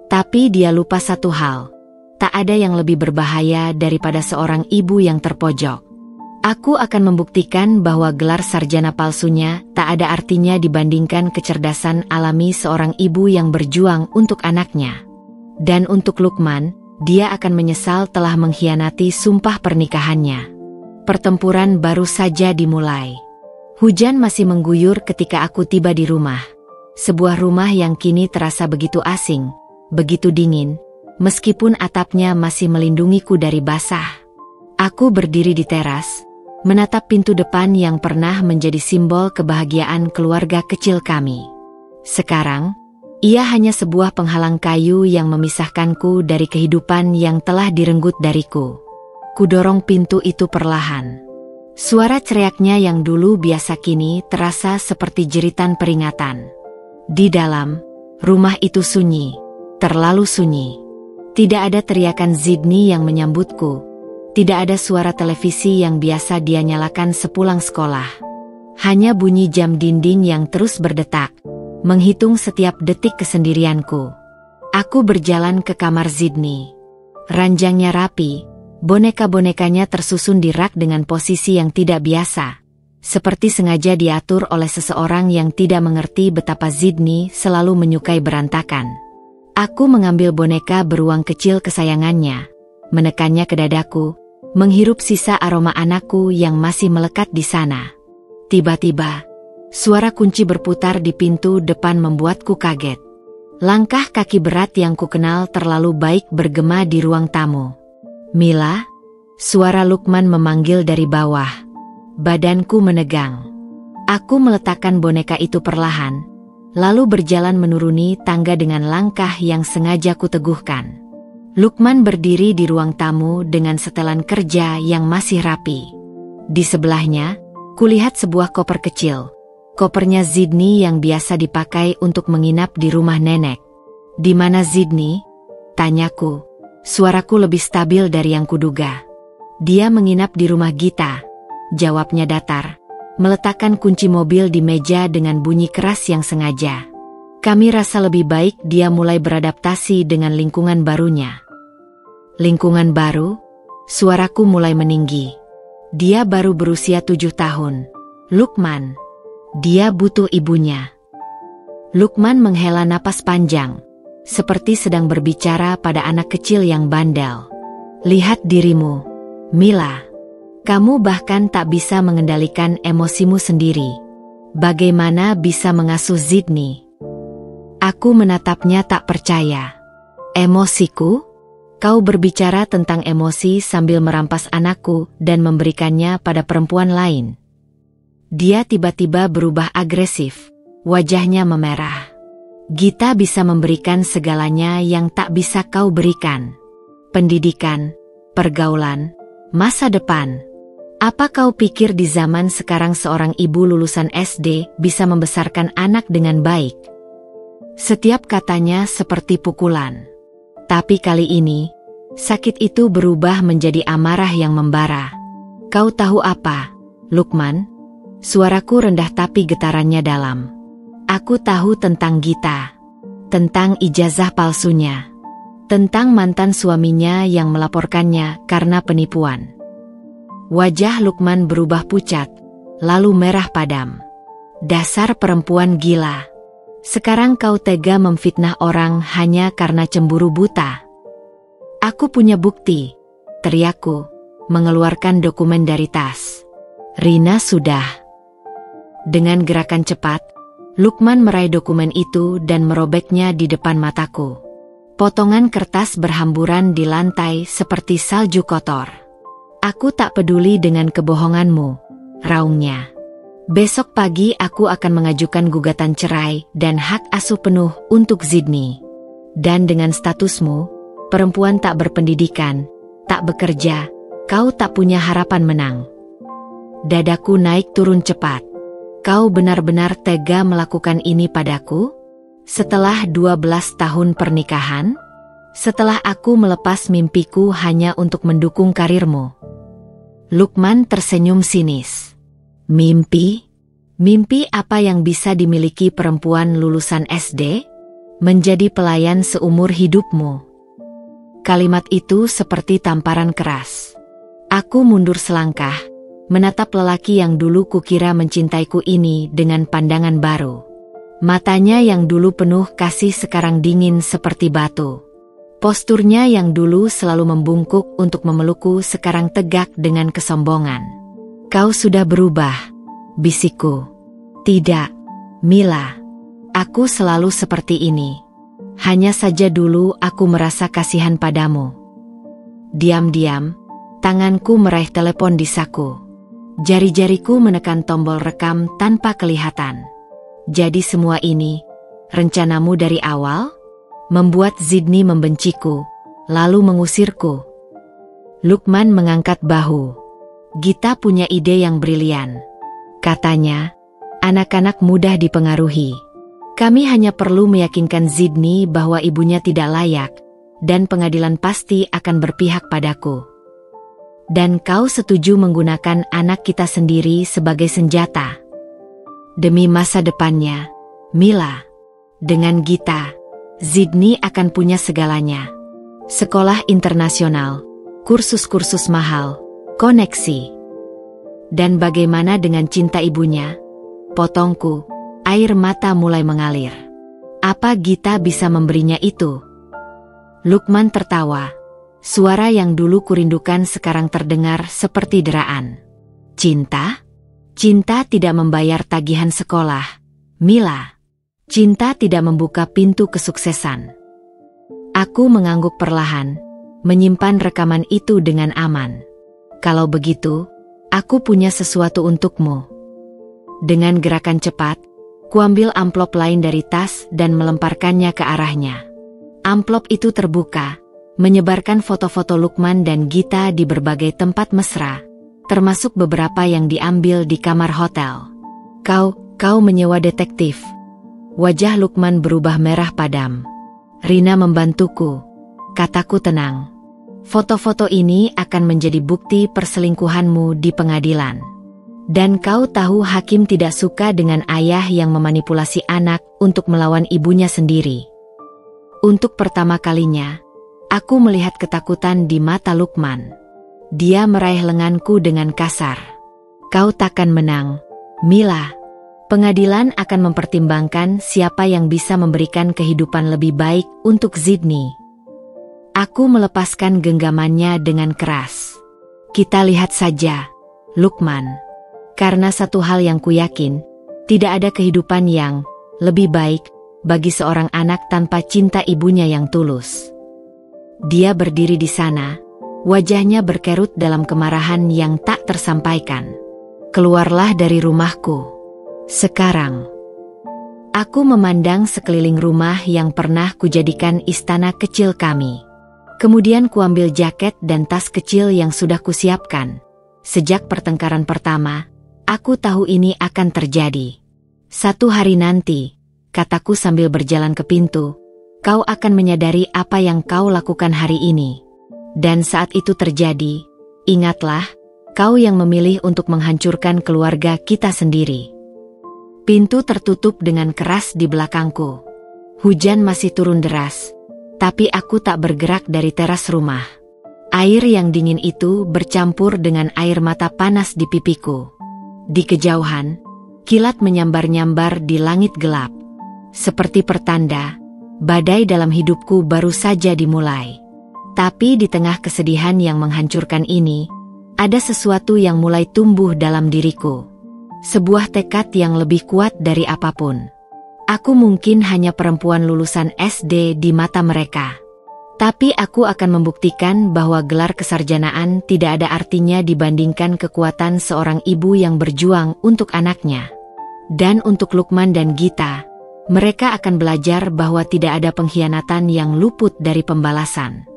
Tapi dia lupa satu hal. Tak ada yang lebih berbahaya daripada seorang ibu yang terpojok. Aku akan membuktikan bahwa gelar sarjana palsunya tak ada artinya dibandingkan kecerdasan alami seorang ibu yang berjuang untuk anaknya. Dan untuk Lukman, dia akan menyesal telah mengkhianati sumpah pernikahannya. Pertempuran baru saja dimulai. Hujan masih mengguyur ketika aku tiba di rumah. Sebuah rumah yang kini terasa begitu asing, begitu dingin, meskipun atapnya masih melindungiku dari basah. Aku berdiri di teras, menatap pintu depan yang pernah menjadi simbol kebahagiaan keluarga kecil kami. Sekarang, ia hanya sebuah penghalang kayu yang memisahkanku dari kehidupan yang telah direnggut dariku. Kudorong pintu itu perlahan. Suara ceriaknya yang dulu biasa kini terasa seperti jeritan peringatan. Di dalam, rumah itu sunyi, terlalu sunyi. Tidak ada teriakan Zidni yang menyambutku. Tidak ada suara televisi yang biasa dia nyalakan sepulang sekolah. Hanya bunyi jam dinding yang terus berdetak, menghitung setiap detik kesendirianku. Aku berjalan ke kamar Zidni. Ranjangnya rapi, boneka-bonekanya tersusun di rak dengan posisi yang tidak biasa, seperti sengaja diatur oleh seseorang yang tidak mengerti betapa Zidni selalu menyukai berantakan. Aku mengambil boneka beruang kecil kesayangannya, menekannya ke dadaku, menghirup sisa aroma anakku yang masih melekat di sana. Tiba-tiba, suara kunci berputar di pintu depan membuatku kaget. Langkah kaki berat yang kukenal terlalu baik bergema di ruang tamu. "Mila?" Suara Lukman memanggil dari bawah. Badanku menegang. Aku meletakkan boneka itu perlahan, lalu berjalan menuruni tangga dengan langkah yang sengaja kuteguhkan. Lukman berdiri di ruang tamu dengan setelan kerja yang masih rapi. Di sebelahnya, kulihat sebuah koper kecil. Kopernya Zidni yang biasa dipakai untuk menginap di rumah nenek. "Di mana Zidni?" tanyaku. Suaraku lebih stabil dari yang kuduga. "Dia menginap di rumah Gita," jawabnya datar, meletakkan kunci mobil di meja dengan bunyi keras yang sengaja. Kami rasa lebih baik dia mulai beradaptasi dengan lingkungan barunya. "Lingkungan baru?" Suaraku mulai meninggi. "Dia baru berusia 7 tahun. Lukman. Dia butuh ibunya." Lukman menghela napas panjang, seperti sedang berbicara pada anak kecil yang bandel. "Lihat dirimu, Mila. Kamu bahkan tak bisa mengendalikan emosimu sendiri. Bagaimana bisa mengasuh Zidni?" Aku menatapnya tak percaya. "Emosiku? Kau berbicara tentang emosi sambil merampas anakku dan memberikannya pada perempuan lain." Dia tiba-tiba berubah agresif, wajahnya memerah. "Gita bisa memberikan segalanya yang tak bisa kau berikan. Pendidikan, pergaulan, masa depan. Apa kau pikir di zaman sekarang seorang ibu lulusan SD bisa membesarkan anak dengan baik?" Setiap katanya seperti pukulan. Tapi kali ini, sakit itu berubah menjadi amarah yang membara. "Kau tahu apa, Lukman?" Suaraku rendah tapi getarannya dalam. "Aku tahu tentang Gita. Tentang ijazah palsunya. Tentang mantan suaminya yang melaporkannya karena penipuan." Wajah Lukman berubah pucat, lalu merah padam. "Dasar perempuan gila. Sekarang kau tega memfitnah orang hanya karena cemburu buta." "Aku punya bukti," teriakku, mengeluarkan dokumen dari tas. "Rina sudah." Dengan gerakan cepat, Lukman meraih dokumen itu dan merobeknya di depan mataku. Potongan kertas berhamburan di lantai seperti salju kotor. "Aku tak peduli dengan kebohonganmu," raungnya. "Besok pagi aku akan mengajukan gugatan cerai dan hak asuh penuh untuk Zidni. Dan dengan statusmu, perempuan tak berpendidikan, tak bekerja, kau tak punya harapan menang." Dadaku naik turun cepat. "Kau benar-benar tega melakukan ini padaku? Setelah 12 tahun pernikahan? Setelah aku melepas mimpiku hanya untuk mendukung karirmu?" Lukman tersenyum sinis. "Mimpi? Mimpi apa yang bisa dimiliki perempuan lulusan SD? Menjadi pelayan seumur hidupmu?" Kalimat itu seperti tamparan keras. Aku mundur selangkah, menatap lelaki yang dulu kukira mencintaiku ini dengan pandangan baru. Matanya yang dulu penuh kasih sekarang dingin seperti batu. Posturnya yang dulu selalu membungkuk untuk memelukku sekarang tegak dengan kesombongan. "Kau sudah berubah," bisikku. "Tidak, Mila. Aku selalu seperti ini. Hanya saja dulu aku merasa kasihan padamu." Diam-diam, tanganku meraih telepon di saku. Jari-jariku menekan tombol rekam tanpa kelihatan. "Jadi semua ini, rencanamu dari awal? Membuat Zidni membenciku, lalu mengusirku?" Lukman mengangkat bahu. "Gita punya ide yang brilian," katanya. "Anak-anak mudah dipengaruhi. Kami hanya perlu meyakinkan Zidni bahwa ibunya tidak layak, dan pengadilan pasti akan berpihak padaku. Dan kau setuju menggunakan anak kita sendiri sebagai senjata. Demi masa depannya, Mila. Dengan Gita, Zidni akan punya segalanya. Sekolah internasional, kursus-kursus mahal, koneksi. Dan bagaimana dengan cinta ibunya?" Potongku, air mata mulai mengalir. "Apa Gita bisa memberinya itu?" Lukman tertawa. Suara yang dulu kurindukan sekarang terdengar seperti deraan. "Cinta? Cinta tidak membayar tagihan sekolah, Mila. Cinta tidak membuka pintu kesuksesan." Aku mengangguk perlahan, menyimpan rekaman itu dengan aman. "Kalau begitu, aku punya sesuatu untukmu." Dengan gerakan cepat, kuambil amplop lain dari tas dan melemparkannya ke arahnya. Amplop itu terbuka, menyebarkan foto-foto Lukman dan Gita di berbagai tempat mesra, termasuk beberapa yang diambil di kamar hotel. Kau menyewa detektif?" Wajah Lukman berubah merah padam. "Rina membantuku," kataku tenang. "Foto-foto ini akan menjadi bukti perselingkuhanmu di pengadilan. Dan kau tahu hakim tidak suka dengan ayah yang memanipulasi anak untuk melawan ibunya sendiri." Untuk pertama kalinya, aku melihat ketakutan di mata Lukman. Dia meraih lenganku dengan kasar. "Kau takkan menang, Mila. Pengadilan akan mempertimbangkan siapa yang bisa memberikan kehidupan lebih baik untuk Zidni." Aku melepaskan genggamannya dengan keras. "Kita lihat saja, Lukman. Karena satu hal yang kuyakin, tidak ada kehidupan yang lebih baik bagi seorang anak tanpa cinta ibunya yang tulus." Dia berdiri di sana, wajahnya berkerut dalam kemarahan yang tak tersampaikan. "Keluarlah dari rumahku sekarang." Aku memandang sekeliling rumah yang pernah kujadikan istana kecil kami. Kemudian kuambil jaket dan tas kecil yang sudah kusiapkan. Sejak pertengkaran pertama, aku tahu ini akan terjadi. "Satu hari nanti," kataku sambil berjalan ke pintu, "kau akan menyadari apa yang kau lakukan hari ini. Dan saat itu terjadi, ingatlah, kau yang memilih untuk menghancurkan keluarga kita sendiri." Pintu tertutup dengan keras di belakangku. Hujan masih turun deras, tapi aku tak bergerak dari teras rumah. Air yang dingin itu bercampur dengan air mata panas di pipiku. Di kejauhan, kilat menyambar-nyambar di langit gelap. Seperti pertanda, badai dalam hidupku baru saja dimulai. Tapi di tengah kesedihan yang menghancurkan ini, ada sesuatu yang mulai tumbuh dalam diriku. Sebuah tekad yang lebih kuat dari apapun. Aku mungkin hanya perempuan lulusan SD di mata mereka. Tapi aku akan membuktikan bahwa gelar kesarjanaan tidak ada artinya dibandingkan kekuatan seorang ibu yang berjuang untuk anaknya. Dan untuk Lukman dan Gita, mereka akan belajar bahwa tidak ada pengkhianatan yang luput dari pembalasan.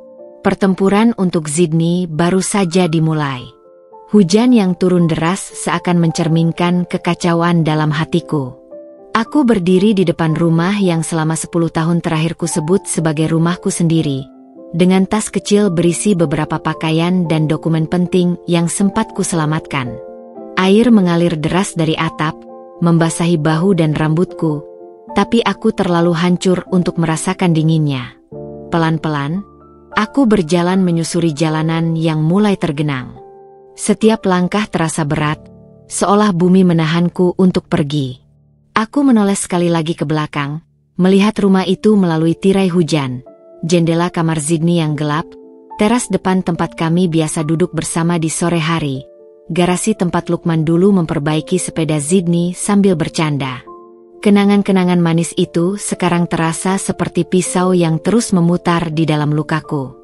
Pertempuran untuk Zidni baru saja dimulai. Hujan yang turun deras seakan mencerminkan kekacauan dalam hatiku. Aku berdiri di depan rumah yang selama 10 tahun terakhir kusebut sebagai rumahku sendiri, dengan tas kecil berisi beberapa pakaian dan dokumen penting yang sempat kuselamatkan. Air mengalir deras dari atap, membasahi bahu dan rambutku, tapi aku terlalu hancur untuk merasakan dinginnya. Pelan-pelan, aku berjalan menyusuri jalanan yang mulai tergenang. Setiap langkah terasa berat, seolah bumi menahanku untuk pergi. Aku menoleh sekali lagi ke belakang, melihat rumah itu melalui tirai hujan, jendela kamar Zidni yang gelap, teras depan tempat kami biasa duduk bersama di sore hari, garasi tempat Lukman dulu memperbaiki sepeda Zidni sambil bercanda. Kenangan-kenangan manis itu sekarang terasa seperti pisau yang terus memutar di dalam lukaku.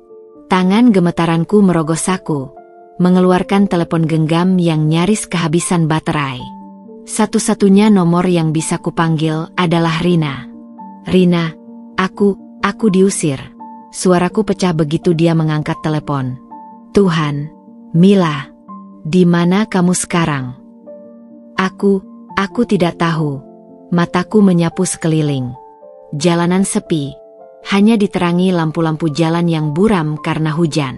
Tangan gemetaranku merogoh saku, mengeluarkan telepon genggam yang nyaris kehabisan baterai. Satu-satunya nomor yang bisa kupanggil adalah Rina. Rina, aku diusir. Suaraku pecah begitu dia mengangkat telepon. Tuhan, Mila, di mana kamu sekarang? Aku tidak tahu. Mataku menyapu sekeliling. Jalanan sepi, hanya diterangi lampu-lampu jalan yang buram karena hujan.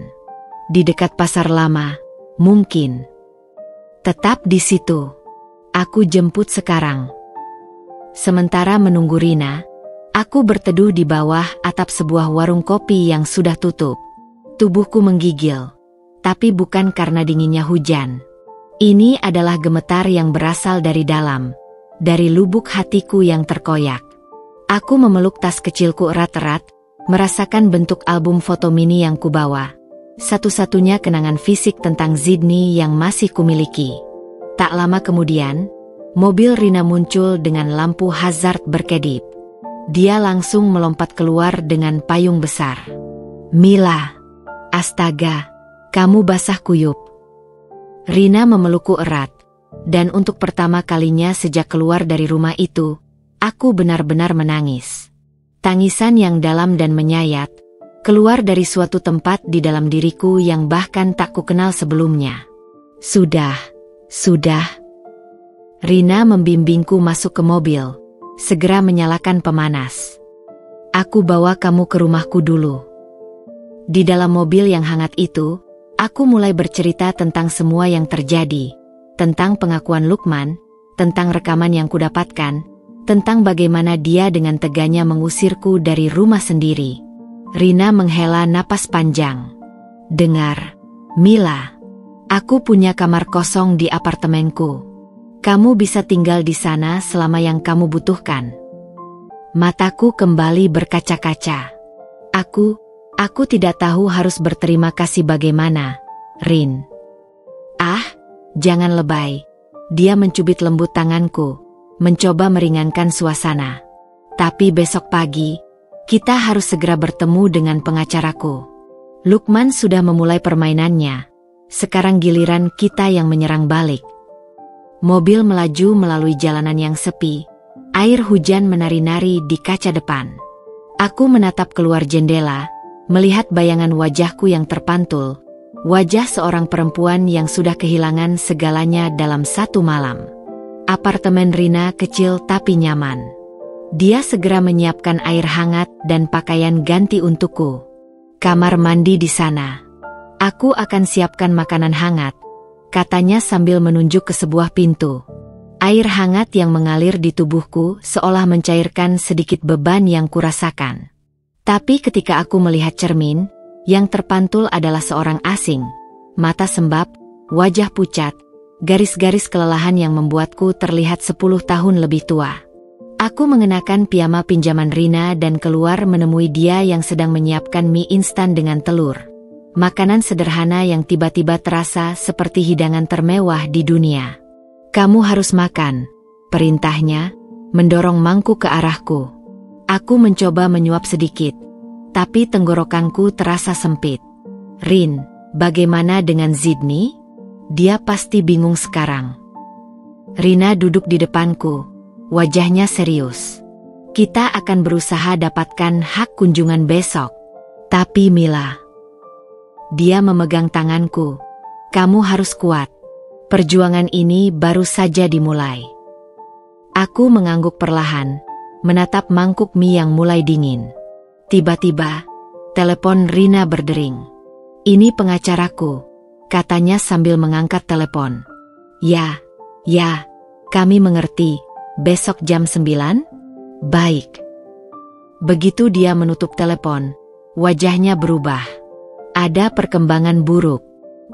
Di dekat pasar lama, mungkin. Tetap di situ. Aku jemput sekarang. Sementara menunggu Rina, aku berteduh di bawah atap sebuah warung kopi yang sudah tutup. Tubuhku menggigil, tapi bukan karena dinginnya hujan. Ini adalah gemetar yang berasal dari dalam, dari lubuk hatiku yang terkoyak. Aku memeluk tas kecilku erat-erat, merasakan bentuk album foto mini yang kubawa. Satu-satunya kenangan fisik tentang Zidni yang masih kumiliki. Tak lama kemudian, mobil Rina muncul dengan lampu hazard berkedip. Dia langsung melompat keluar dengan payung besar. Mila, astaga, kamu basah kuyup. Rina memelukku erat, dan untuk pertama kalinya sejak keluar dari rumah itu, aku benar-benar menangis. Tangisan yang dalam dan menyayat, keluar dari suatu tempat di dalam diriku yang bahkan tak kukenal sebelumnya. Sudah. Rina membimbingku masuk ke mobil, segera menyalakan pemanas. Aku bawa kamu ke rumahku dulu. Di dalam mobil yang hangat itu, aku mulai bercerita tentang semua yang terjadi, tentang pengakuan Lukman, tentang rekaman yang kudapatkan, tentang bagaimana dia dengan teganya mengusirku dari rumah sendiri. Rina menghela napas panjang. Dengar, Mila. Aku punya kamar kosong di apartemenku. Kamu bisa tinggal di sana selama yang kamu butuhkan. Mataku kembali berkaca-kaca. Aku tidak tahu harus berterima kasih bagaimana, Rin. Jangan lebay. Dia mencubit lembut tanganku, mencoba meringankan suasana. Tapi besok pagi, kita harus segera bertemu dengan pengacaraku. Lukman sudah memulai permainannya. Sekarang giliran kita yang menyerang balik. Mobil melaju melalui jalanan yang sepi. Air hujan menari-nari di kaca depan. Aku menatap keluar jendela, melihat bayangan wajahku yang terpantul. Wajah seorang perempuan yang sudah kehilangan segalanya dalam satu malam. Apartemen Rina kecil tapi nyaman. Dia segera menyiapkan air hangat dan pakaian ganti untukku. Kamar mandi di sana. Aku akan siapkan makanan hangat, katanya sambil menunjuk ke sebuah pintu. Air hangat yang mengalir di tubuhku seolah mencairkan sedikit beban yang kurasakan. Tapi ketika aku melihat cermin, yang terpantul adalah seorang asing. Mata sembab, wajah pucat, garis-garis kelelahan yang membuatku terlihat 10 tahun lebih tua. Aku mengenakan piyama pinjaman Rina dan keluar menemui dia yang sedang menyiapkan mie instan dengan telur. Makanan sederhana yang tiba-tiba terasa seperti hidangan termewah di dunia. Kamu harus makan, perintahnya, mendorong mangkuk ke arahku. Aku mencoba menyuap sedikit, tapi tenggorokanku terasa sempit. Rin, bagaimana dengan Zidni? Dia pasti bingung sekarang. Rina duduk di depanku, wajahnya serius. Kita akan berusaha dapatkan hak kunjungan besok. Tapi Mila. Dia memegang tanganku. Kamu harus kuat. Perjuangan ini baru saja dimulai. Aku mengangguk perlahan, menatap mangkuk mie yang mulai dingin. Tiba-tiba, telepon Rina berdering. Ini pengacaraku, katanya sambil mengangkat telepon. Ya, kami mengerti. Besok jam 9? Baik. Begitu dia menutup telepon, wajahnya berubah. Ada perkembangan buruk.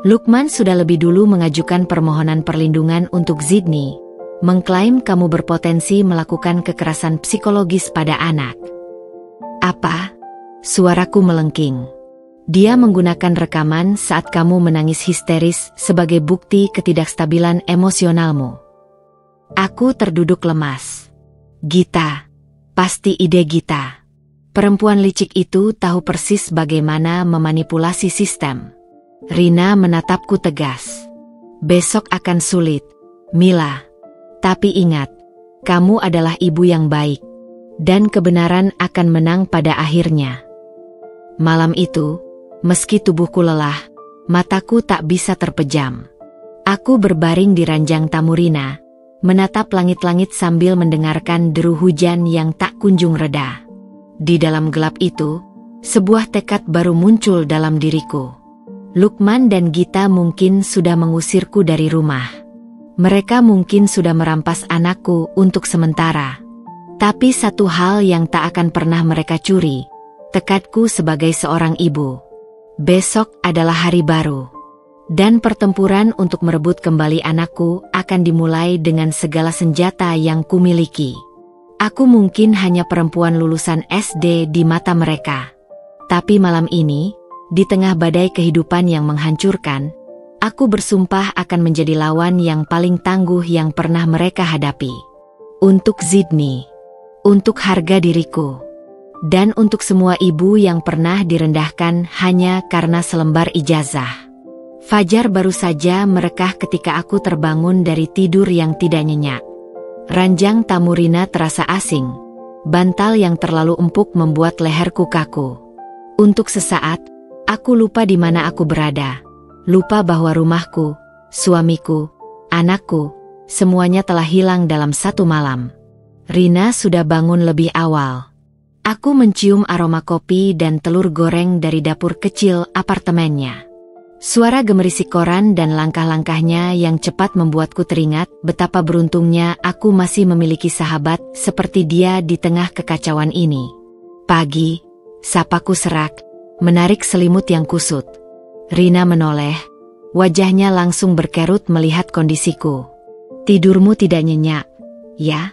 Lukman sudah lebih dulu mengajukan permohonan perlindungan untuk Zidni, mengklaim kamu berpotensi melakukan kekerasan psikologis pada anak. Apa? Suaraku melengking. Dia menggunakan rekaman saat kamu menangis histeris sebagai bukti ketidakstabilan emosionalmu. Aku terduduk lemas. Gita. Pasti ide Gita. Perempuan licik itu tahu persis bagaimana memanipulasi sistem. Rina menatapku tegas. Besok akan sulit, Mila. Tapi ingat, kamu adalah ibu yang baik. Dan kebenaran akan menang pada akhirnya. Malam itu, meski tubuhku lelah, mataku tak bisa terpejam. Aku berbaring di ranjang tamu Rina, menatap langit-langit sambil mendengarkan deru hujan yang tak kunjung reda. Di dalam gelap itu, sebuah tekad baru muncul dalam diriku. Lukman dan Gita mungkin sudah mengusirku dari rumah. Mereka mungkin sudah merampas anakku untuk sementara. Tapi satu hal yang tak akan pernah mereka curi, tekadku sebagai seorang ibu. Besok adalah hari baru. Dan pertempuran untuk merebut kembali anakku akan dimulai dengan segala senjata yang kumiliki. Aku mungkin hanya perempuan lulusan SD di mata mereka. Tapi malam ini, di tengah badai kehidupan yang menghancurkan, aku bersumpah akan menjadi lawan yang paling tangguh yang pernah mereka hadapi. Untuk Zidni, untuk harga diriku, dan untuk semua ibu yang pernah direndahkan hanya karena selembar ijazah. Fajar baru saja merekah ketika aku terbangun dari tidur yang tidak nyenyak. Ranjang tamu Rina terasa asing. Bantal yang terlalu empuk membuat leherku kaku. Untuk sesaat, aku lupa di mana aku berada. Lupa bahwa rumahku, suamiku, anakku, semuanya telah hilang dalam satu malam. Rina sudah bangun lebih awal. Aku mencium aroma kopi dan telur goreng dari dapur kecil apartemennya. Suara gemerisik koran dan langkah-langkahnya yang cepat membuatku teringat betapa beruntungnya aku masih memiliki sahabat seperti dia di tengah kekacauan ini. Pagi, sapaku serak, menarik selimut yang kusut. Rina menoleh, wajahnya langsung berkerut melihat kondisiku. Tidurmu tidak nyenyak, ya?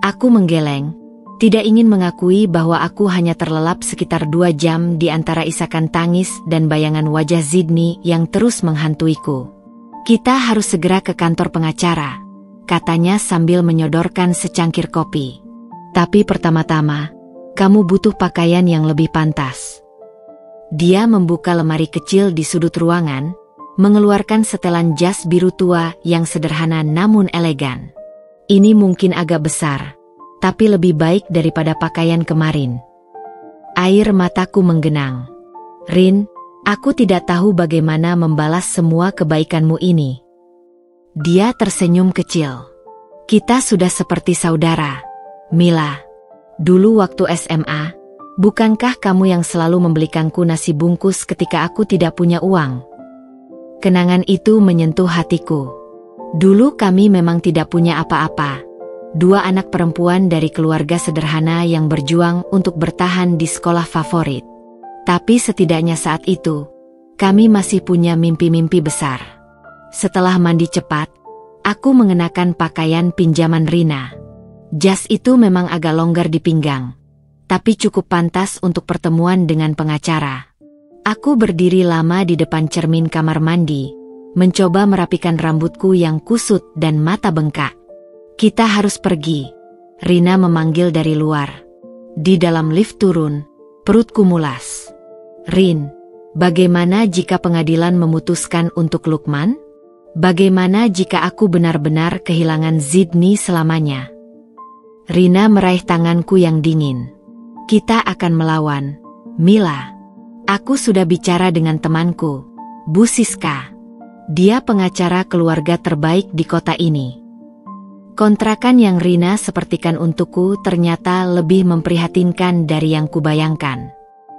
Aku menggeleng. Tidak ingin mengakui bahwa aku hanya terlelap sekitar 2 jam di antara isakan tangis dan bayangan wajah Zidni yang terus menghantuiku. Kita harus segera ke kantor pengacara, katanya sambil menyodorkan secangkir kopi. Tapi pertama-tama, kamu butuh pakaian yang lebih pantas. Dia membuka lemari kecil di sudut ruangan, mengeluarkan setelan jas biru tua yang sederhana namun elegan. Ini mungkin agak besar, tapi lebih baik daripada pakaian kemarin. Air mataku menggenang. Rin, aku tidak tahu bagaimana membalas semua kebaikanmu ini. Dia tersenyum kecil. Kita sudah seperti saudara, Mila. Dulu waktu SMA, bukankah kamu yang selalu membelikanku nasi bungkus ketika aku tidak punya uang? Kenangan itu menyentuh hatiku. Dulu kami memang tidak punya apa-apa. 2 anak perempuan dari keluarga sederhana yang berjuang untuk bertahan di sekolah favorit. Tapi setidaknya saat itu, kami masih punya mimpi-mimpi besar. Setelah mandi cepat, aku mengenakan pakaian pinjaman Rina. Jas itu memang agak longgar di pinggang, tapi cukup pantas untuk pertemuan dengan pengacara. Aku berdiri lama di depan cermin kamar mandi, mencoba merapikan rambutku yang kusut dan mata bengkak. Kita harus pergi, Rina memanggil dari luar. Di dalam lift turun, perutku mulas. Rin, bagaimana jika pengadilan memutuskan untuk Lukman? Bagaimana jika aku benar-benar kehilangan Zidni selamanya? Rina meraih tanganku yang dingin. Kita akan melawan, Mila. Aku sudah bicara dengan temanku, Bu Siska. Dia pengacara keluarga terbaik di kota ini. Kontrakan yang Rina sepertikan untukku ternyata lebih memprihatinkan dari yang kubayangkan.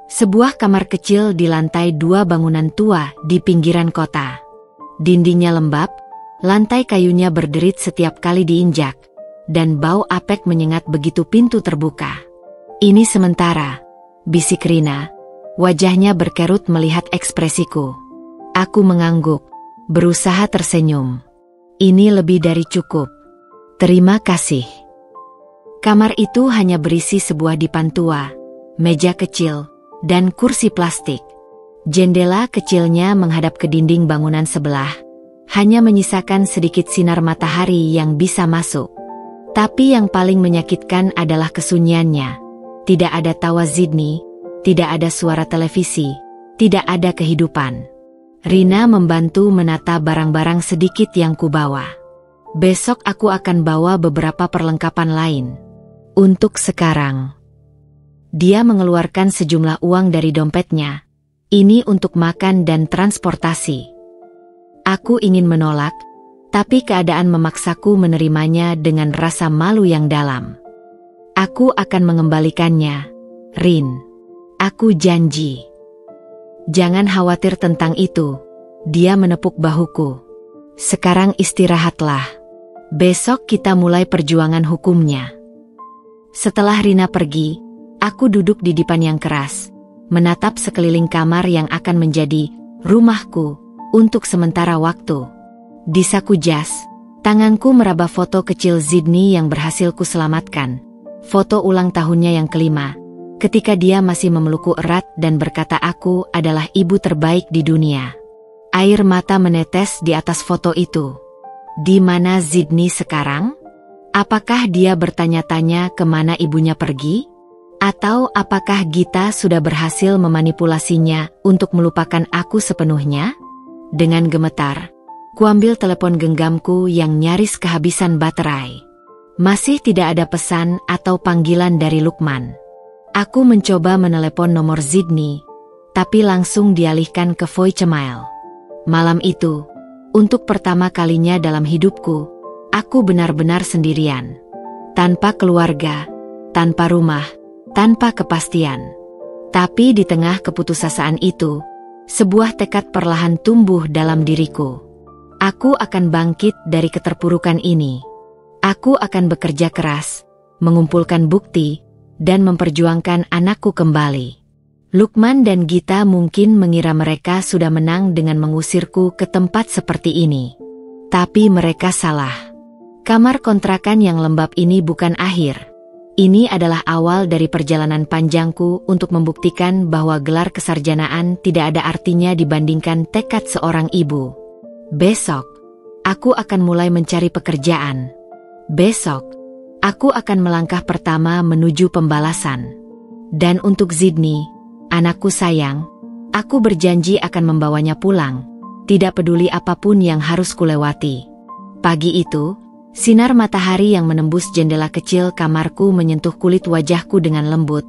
Sebuah kamar kecil di lantai 2 bangunan tua di pinggiran kota. Dindingnya lembab, lantai kayunya berderit setiap kali diinjak, dan bau apek menyengat begitu pintu terbuka. Ini sementara, bisik Rina, wajahnya berkerut melihat ekspresiku. Aku mengangguk, berusaha tersenyum. Ini lebih dari cukup. Terima kasih. Kamar itu hanya berisi sebuah dipan tua, meja kecil, dan kursi plastik. Jendela kecilnya menghadap ke dinding bangunan sebelah, hanya menyisakan sedikit sinar matahari yang bisa masuk. Tapi yang paling menyakitkan adalah kesunyiannya. Tidak ada tawa Sydney, tidak ada suara televisi, tidak ada kehidupan. Rina membantu menata barang-barang sedikit yang kubawa. Besok aku akan bawa beberapa perlengkapan lain. Untuk sekarang. Dia mengeluarkan sejumlah uang dari dompetnya. Ini untuk makan dan transportasi. Aku ingin menolak, tapi keadaan memaksaku menerimanya dengan rasa malu yang dalam. Aku akan mengembalikannya, Rin. Aku janji. Jangan khawatir tentang itu. Dia menepuk bahuku. Sekarang istirahatlah. Besok kita mulai perjuangan hukumnya. Setelah Rina pergi, aku duduk di dipan yang keras, menatap sekeliling kamar yang akan menjadi rumahku untuk sementara waktu. Di saku jas, tanganku meraba foto kecil Sydney yang berhasil kuselamatkan. Foto ulang tahunnya yang kelima, ketika dia masih memelukku erat dan berkata aku adalah ibu terbaik di dunia. Air mata menetes di atas foto itu. Di mana Sydney sekarang? Apakah dia bertanya-tanya kemana ibunya pergi? Atau apakah Gita sudah berhasil memanipulasinya untuk melupakan aku sepenuhnya? Dengan gemetar, kuambil telepon genggamku yang nyaris kehabisan baterai. Masih tidak ada pesan atau panggilan dari Lukman. Aku mencoba menelepon nomor Sydney, tapi langsung dialihkan ke voicemail. Malam itu, untuk pertama kalinya dalam hidupku, aku benar-benar sendirian. Tanpa keluarga, tanpa rumah, tanpa kepastian. Tapi di tengah keputusasaan itu, sebuah tekad perlahan tumbuh dalam diriku. Aku akan bangkit dari keterpurukan ini. Aku akan bekerja keras, mengumpulkan bukti, dan memperjuangkan anakku kembali. Lukman dan Gita mungkin mengira mereka sudah menang dengan mengusirku ke tempat seperti ini. Tapi mereka salah. Kamar kontrakan yang lembab ini bukan akhir. Ini adalah awal dari perjalanan panjangku untuk membuktikan bahwa gelar kesarjanaan tidak ada artinya dibandingkan tekad seorang ibu. Besok, aku akan mulai mencari pekerjaan. Besok, aku akan melangkah pertama menuju pembalasan. Dan untuk Sydney, anakku sayang, aku berjanji akan membawanya pulang, tidak peduli apapun yang harus kulewati. Pagi itu, sinar matahari yang menembus jendela kecil kamarku menyentuh kulit wajahku dengan lembut,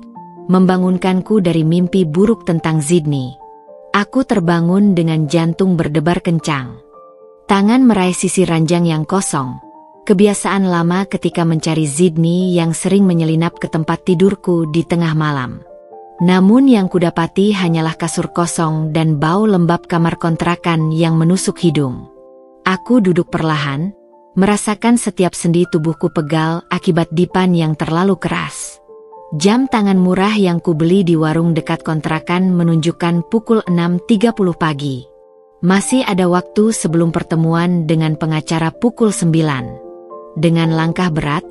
membangunkanku dari mimpi buruk tentang Sydney. Aku terbangun dengan jantung berdebar kencang. Tangan meraih sisi ranjang yang kosong, kebiasaan lama ketika mencari Sydney yang sering menyelinap ke tempat tidurku di tengah malam. Namun yang kudapati hanyalah kasur kosong dan bau lembab kamar kontrakan yang menusuk hidung. Aku duduk perlahan, merasakan setiap sendi tubuhku pegal akibat dipan yang terlalu keras. Jam tangan murah yang kubeli di warung dekat kontrakan menunjukkan pukul 6.30 pagi. Masih ada waktu sebelum pertemuan dengan pengacara pukul 9. Dengan langkah berat,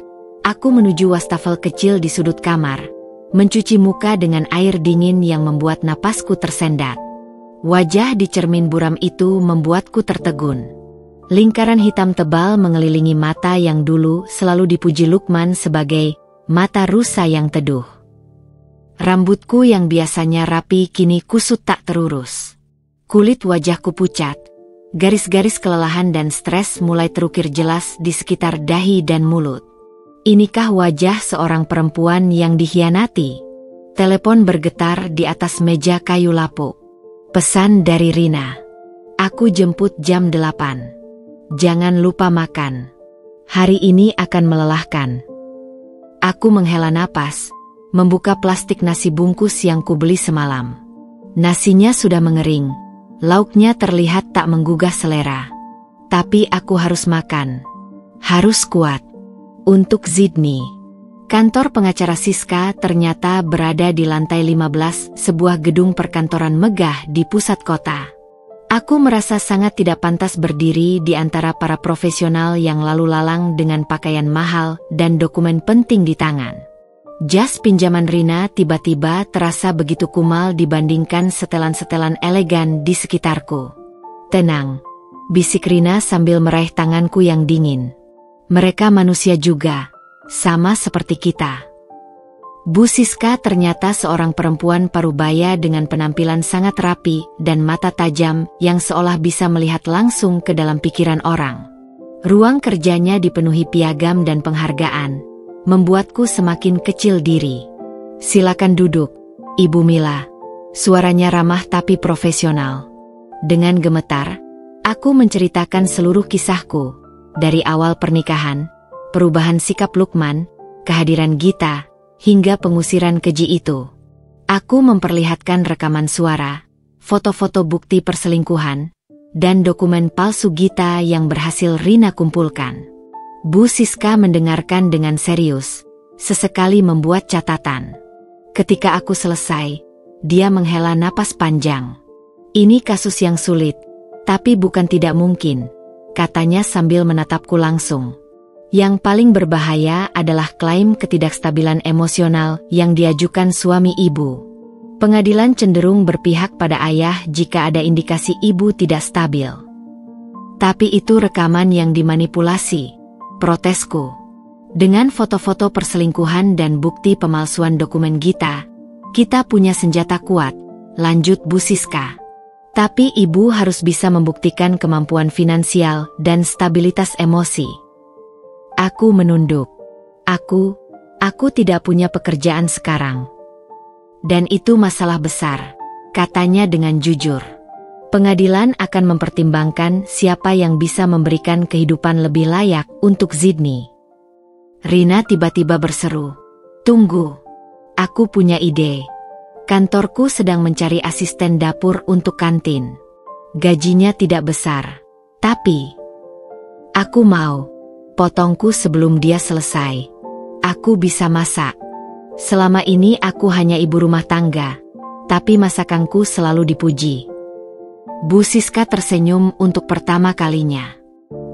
aku menuju wastafel kecil di sudut kamar, mencuci muka dengan air dingin yang membuat napasku tersendat. Wajah di cermin buram itu membuatku tertegun. Lingkaran hitam tebal mengelilingi mata yang dulu selalu dipuji Lukman sebagai mata rusa yang teduh. Rambutku yang biasanya rapi kini kusut tak terurus. Kulit wajahku pucat. Garis-garis kelelahan dan stres mulai terukir jelas di sekitar dahi dan mulut. Inikah wajah seorang perempuan yang dikhianati? Telepon bergetar di atas meja kayu lapuk. Pesan dari Rina. Aku jemput jam 8. Jangan lupa makan. Hari ini akan melelahkan. Aku menghela napas, membuka plastik nasi bungkus yang kubeli semalam. Nasinya sudah mengering, lauknya terlihat tak menggugah selera. Tapi aku harus makan. Harus kuat. Untuk Sydney. Kantor pengacara Siska ternyata berada di lantai 15 sebuah gedung perkantoran megah di pusat kota. Aku merasa sangat tidak pantas berdiri di antara para profesional yang lalu lalang dengan pakaian mahal dan dokumen penting di tangan. Jas pinjaman Rina tiba-tiba terasa begitu kumal dibandingkan setelan-setelan elegan di sekitarku. "Tenang," bisik Rina sambil meraih tanganku yang dingin. "Mereka manusia juga, sama seperti kita." Bu Siska ternyata seorang perempuan parubaya dengan penampilan sangat rapi dan mata tajam yang seolah bisa melihat langsung ke dalam pikiran orang. Ruang kerjanya dipenuhi piagam dan penghargaan, membuatku semakin kecil diri. "Silakan duduk, Ibu Mila." Suaranya ramah tapi profesional. Dengan gemetar, aku menceritakan seluruh kisahku, dari awal pernikahan, perubahan sikap Lukman, kehadiran Gita, hingga pengusiran keji itu. Aku memperlihatkan rekaman suara, foto-foto bukti perselingkuhan, dan dokumen palsu Gita yang berhasil Rina kumpulkan. Bu Siska mendengarkan dengan serius, sesekali membuat catatan. Ketika aku selesai, dia menghela napas panjang. "Ini kasus yang sulit, tapi bukan tidak mungkin," katanya sambil menatapku langsung. "Yang paling berbahaya adalah klaim ketidakstabilan emosional yang diajukan suami ibu. Pengadilan cenderung berpihak pada ayah jika ada indikasi ibu tidak stabil." "Tapi itu rekaman yang dimanipulasi," protesku. "Dengan foto-foto perselingkuhan dan bukti pemalsuan dokumen Gita, kita punya senjata kuat," lanjut Bu Siska. "Tapi ibu harus bisa membuktikan kemampuan finansial dan stabilitas emosi." Aku menunduk. Aku tidak punya pekerjaan sekarang. "Dan itu masalah besar," katanya dengan jujur. "Pengadilan akan mempertimbangkan siapa yang bisa memberikan kehidupan lebih layak untuk Zidni." Rina tiba-tiba berseru, "Tunggu, aku punya ide. Kantorku sedang mencari asisten dapur untuk kantin. Gajinya tidak besar, tapi aku mau." Potongku sebelum dia selesai. "Aku bisa masak. Selama ini aku hanya ibu rumah tangga, tapi masakanku selalu dipuji." Bu Siska tersenyum untuk pertama kalinya.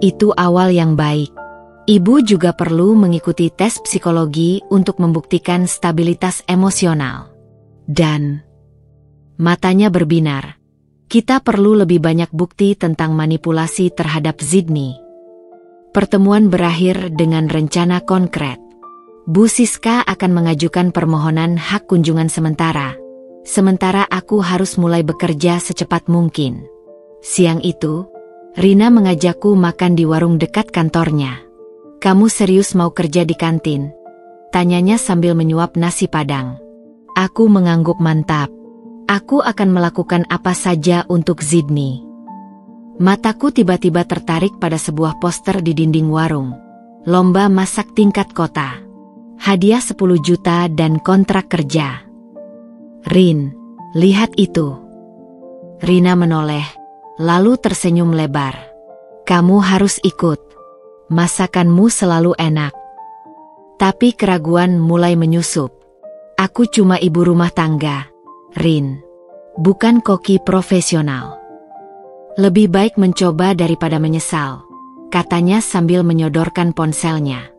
"Itu awal yang baik. Ibu juga perlu mengikuti tes psikologi untuk membuktikan stabilitas emosional." Dan matanya berbinar. "Kita perlu lebih banyak bukti tentang manipulasi terhadap Zidni." Pertemuan berakhir dengan rencana konkret. Bu Siska akan mengajukan permohonan hak kunjungan sementara aku harus mulai bekerja secepat mungkin. Siang itu, Rina mengajakku makan di warung dekat kantornya. "Kamu serius mau kerja di kantin?" tanyanya sambil menyuap nasi padang. Aku mengangguk mantap. Aku akan melakukan apa saja untuk Zidni. Mataku tiba-tiba tertarik pada sebuah poster di dinding warung. Lomba masak tingkat kota. Hadiah 10 juta dan kontrak kerja. "Rin, lihat itu." Rina menoleh, lalu tersenyum lebar. "Kamu harus ikut. Masakanmu selalu enak." Tapi keraguan mulai menyusup. "Aku cuma ibu rumah tangga, Rin. Bukan koki profesional. Lebih baik mencoba daripada menyesal," katanya sambil menyodorkan ponselnya.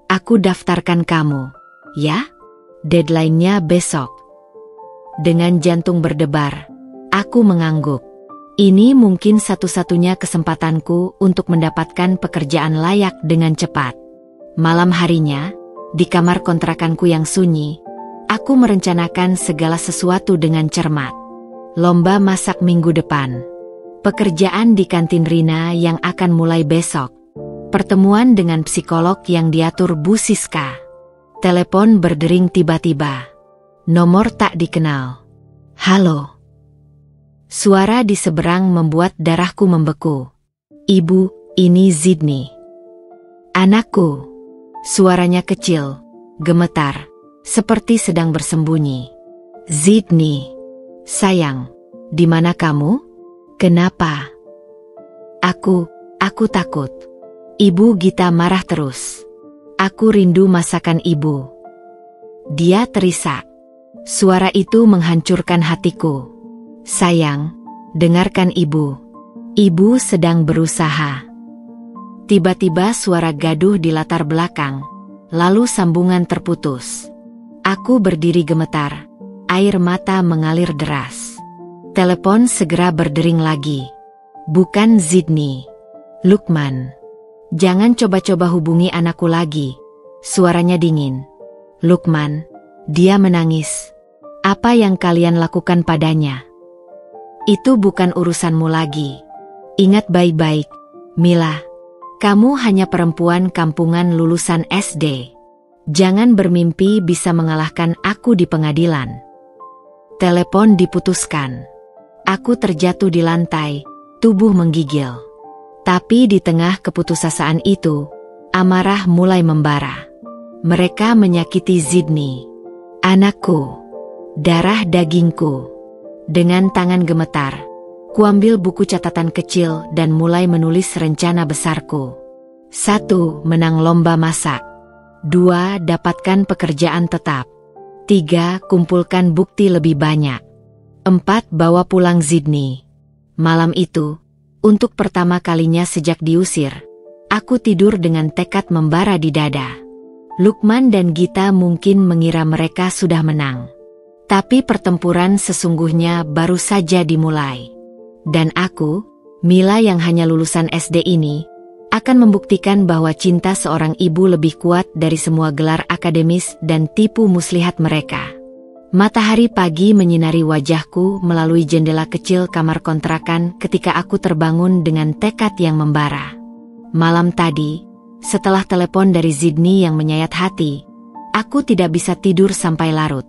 "Aku daftarkan kamu, ya? Deadline-nya besok." Dengan jantung berdebar, aku mengangguk. Ini mungkin satu-satunya kesempatanku untuk mendapatkan pekerjaan layak dengan cepat. Malam harinya, di kamar kontrakanku yang sunyi, aku merencanakan segala sesuatu dengan cermat. Lomba masak minggu depan. Pekerjaan di kantin Rina yang akan mulai besok. Pertemuan dengan psikolog yang diatur Bu Siska. Telepon berdering tiba-tiba. Nomor tak dikenal. "Halo." Suara di seberang membuat darahku membeku. "Ibu, ini Zidni." "Anakku." Suaranya kecil, gemetar, seperti sedang bersembunyi. "Zidni, sayang, di mana kamu? Kenapa?" Aku takut. Ibu Gita marah terus. Aku rindu masakan ibu." Dia terisak. Suara itu menghancurkan hatiku. "Sayang, dengarkan ibu. Ibu sedang berusaha." Tiba-tiba suara gaduh di latar belakang, lalu sambungan terputus. Aku berdiri gemetar, air mata mengalir deras. Telepon segera berdering lagi. Bukan Zidni. Lukman. Jangan coba-coba hubungi anakku lagi. Suaranya dingin. Lukman, dia menangis. Apa yang kalian lakukan padanya? Itu bukan urusanmu lagi. Ingat baik-baik, Mila. Kamu hanya perempuan kampungan lulusan SD. Jangan bermimpi bisa mengalahkan aku di pengadilan. Telepon diputuskan. Aku terjatuh di lantai, tubuh menggigil. Tapi di tengah keputusasaan itu, amarah mulai membara. Mereka menyakiti Zidni, anakku, darah dagingku. Dengan tangan gemetar, kuambil buku catatan kecil dan mulai menulis rencana besarku. 1. Menang lomba masak. 2. Dapatkan pekerjaan tetap. 3. Kumpulkan bukti lebih banyak. 4. Bawa pulang Zidni. Malam itu, untuk pertama kalinya sejak diusir, aku tidur dengan tekad membara di dada. Lukman dan Gita mungkin mengira mereka sudah menang. Tapi pertempuran sesungguhnya baru saja dimulai. Dan aku, Mila yang hanya lulusan SD ini, akan membuktikan bahwa cinta seorang ibu lebih kuat dari semua gelar akademis dan tipu muslihat mereka. Matahari pagi menyinari wajahku melalui jendela kecil kamar kontrakan ketika aku terbangun dengan tekad yang membara. Malam tadi, setelah telepon dari Zidni yang menyayat hati, aku tidak bisa tidur sampai larut.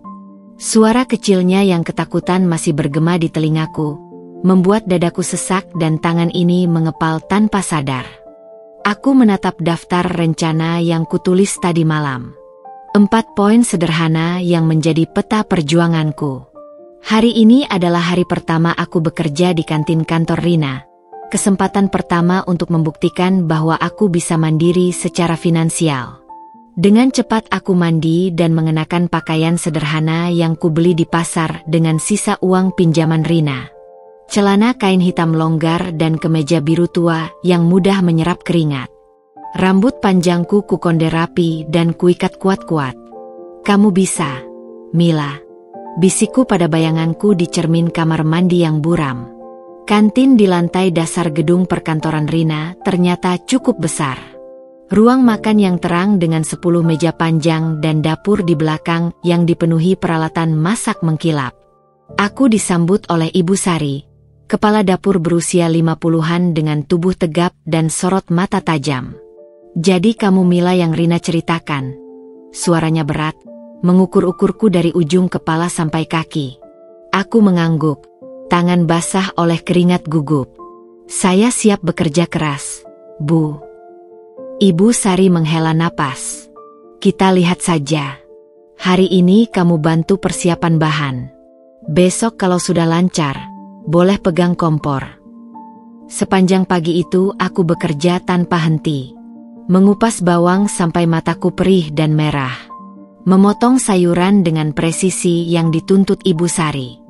Suara kecilnya yang ketakutan masih bergema di telingaku, membuat dadaku sesak dan tangan ini mengepal tanpa sadar. Aku menatap daftar rencana yang kutulis tadi malam. 4 poin sederhana yang menjadi peta perjuanganku. Hari ini adalah hari pertama aku bekerja di kantin kantor Rina. Kesempatan pertama untuk membuktikan bahwa aku bisa mandiri secara finansial. Dengan cepat aku mandi dan mengenakan pakaian sederhana yang kubeli di pasar dengan sisa uang pinjaman Rina. Celana kain hitam longgar dan kemeja biru tua yang mudah menyerap keringat. Rambut panjangku kukonde rapi dan kuikat kuat-kuat. Kamu bisa, Mila. Bisikku pada bayanganku di cermin kamar mandi yang buram. Kantin di lantai dasar gedung perkantoran Rina ternyata cukup besar. Ruang makan yang terang dengan 10 meja panjang dan dapur di belakang yang dipenuhi peralatan masak mengkilap. Aku disambut oleh Ibu Sari, kepala dapur berusia 50-an dengan tubuh tegap dan sorot mata tajam. Jadi kamu Mila yang Rina ceritakan. Suaranya berat, mengukur-ukurku dari ujung kepala sampai kaki. Aku mengangguk. Tangan basah oleh keringat gugup. Saya siap bekerja keras, Bu. Ibu Sari menghela napas. Kita lihat saja. Hari ini kamu bantu persiapan bahan. Besok kalau sudah lancar, boleh pegang kompor. Sepanjang pagi itu aku bekerja tanpa henti. Mengupas bawang sampai mataku perih dan merah. Memotong sayuran dengan presisi yang dituntut Ibu Sari.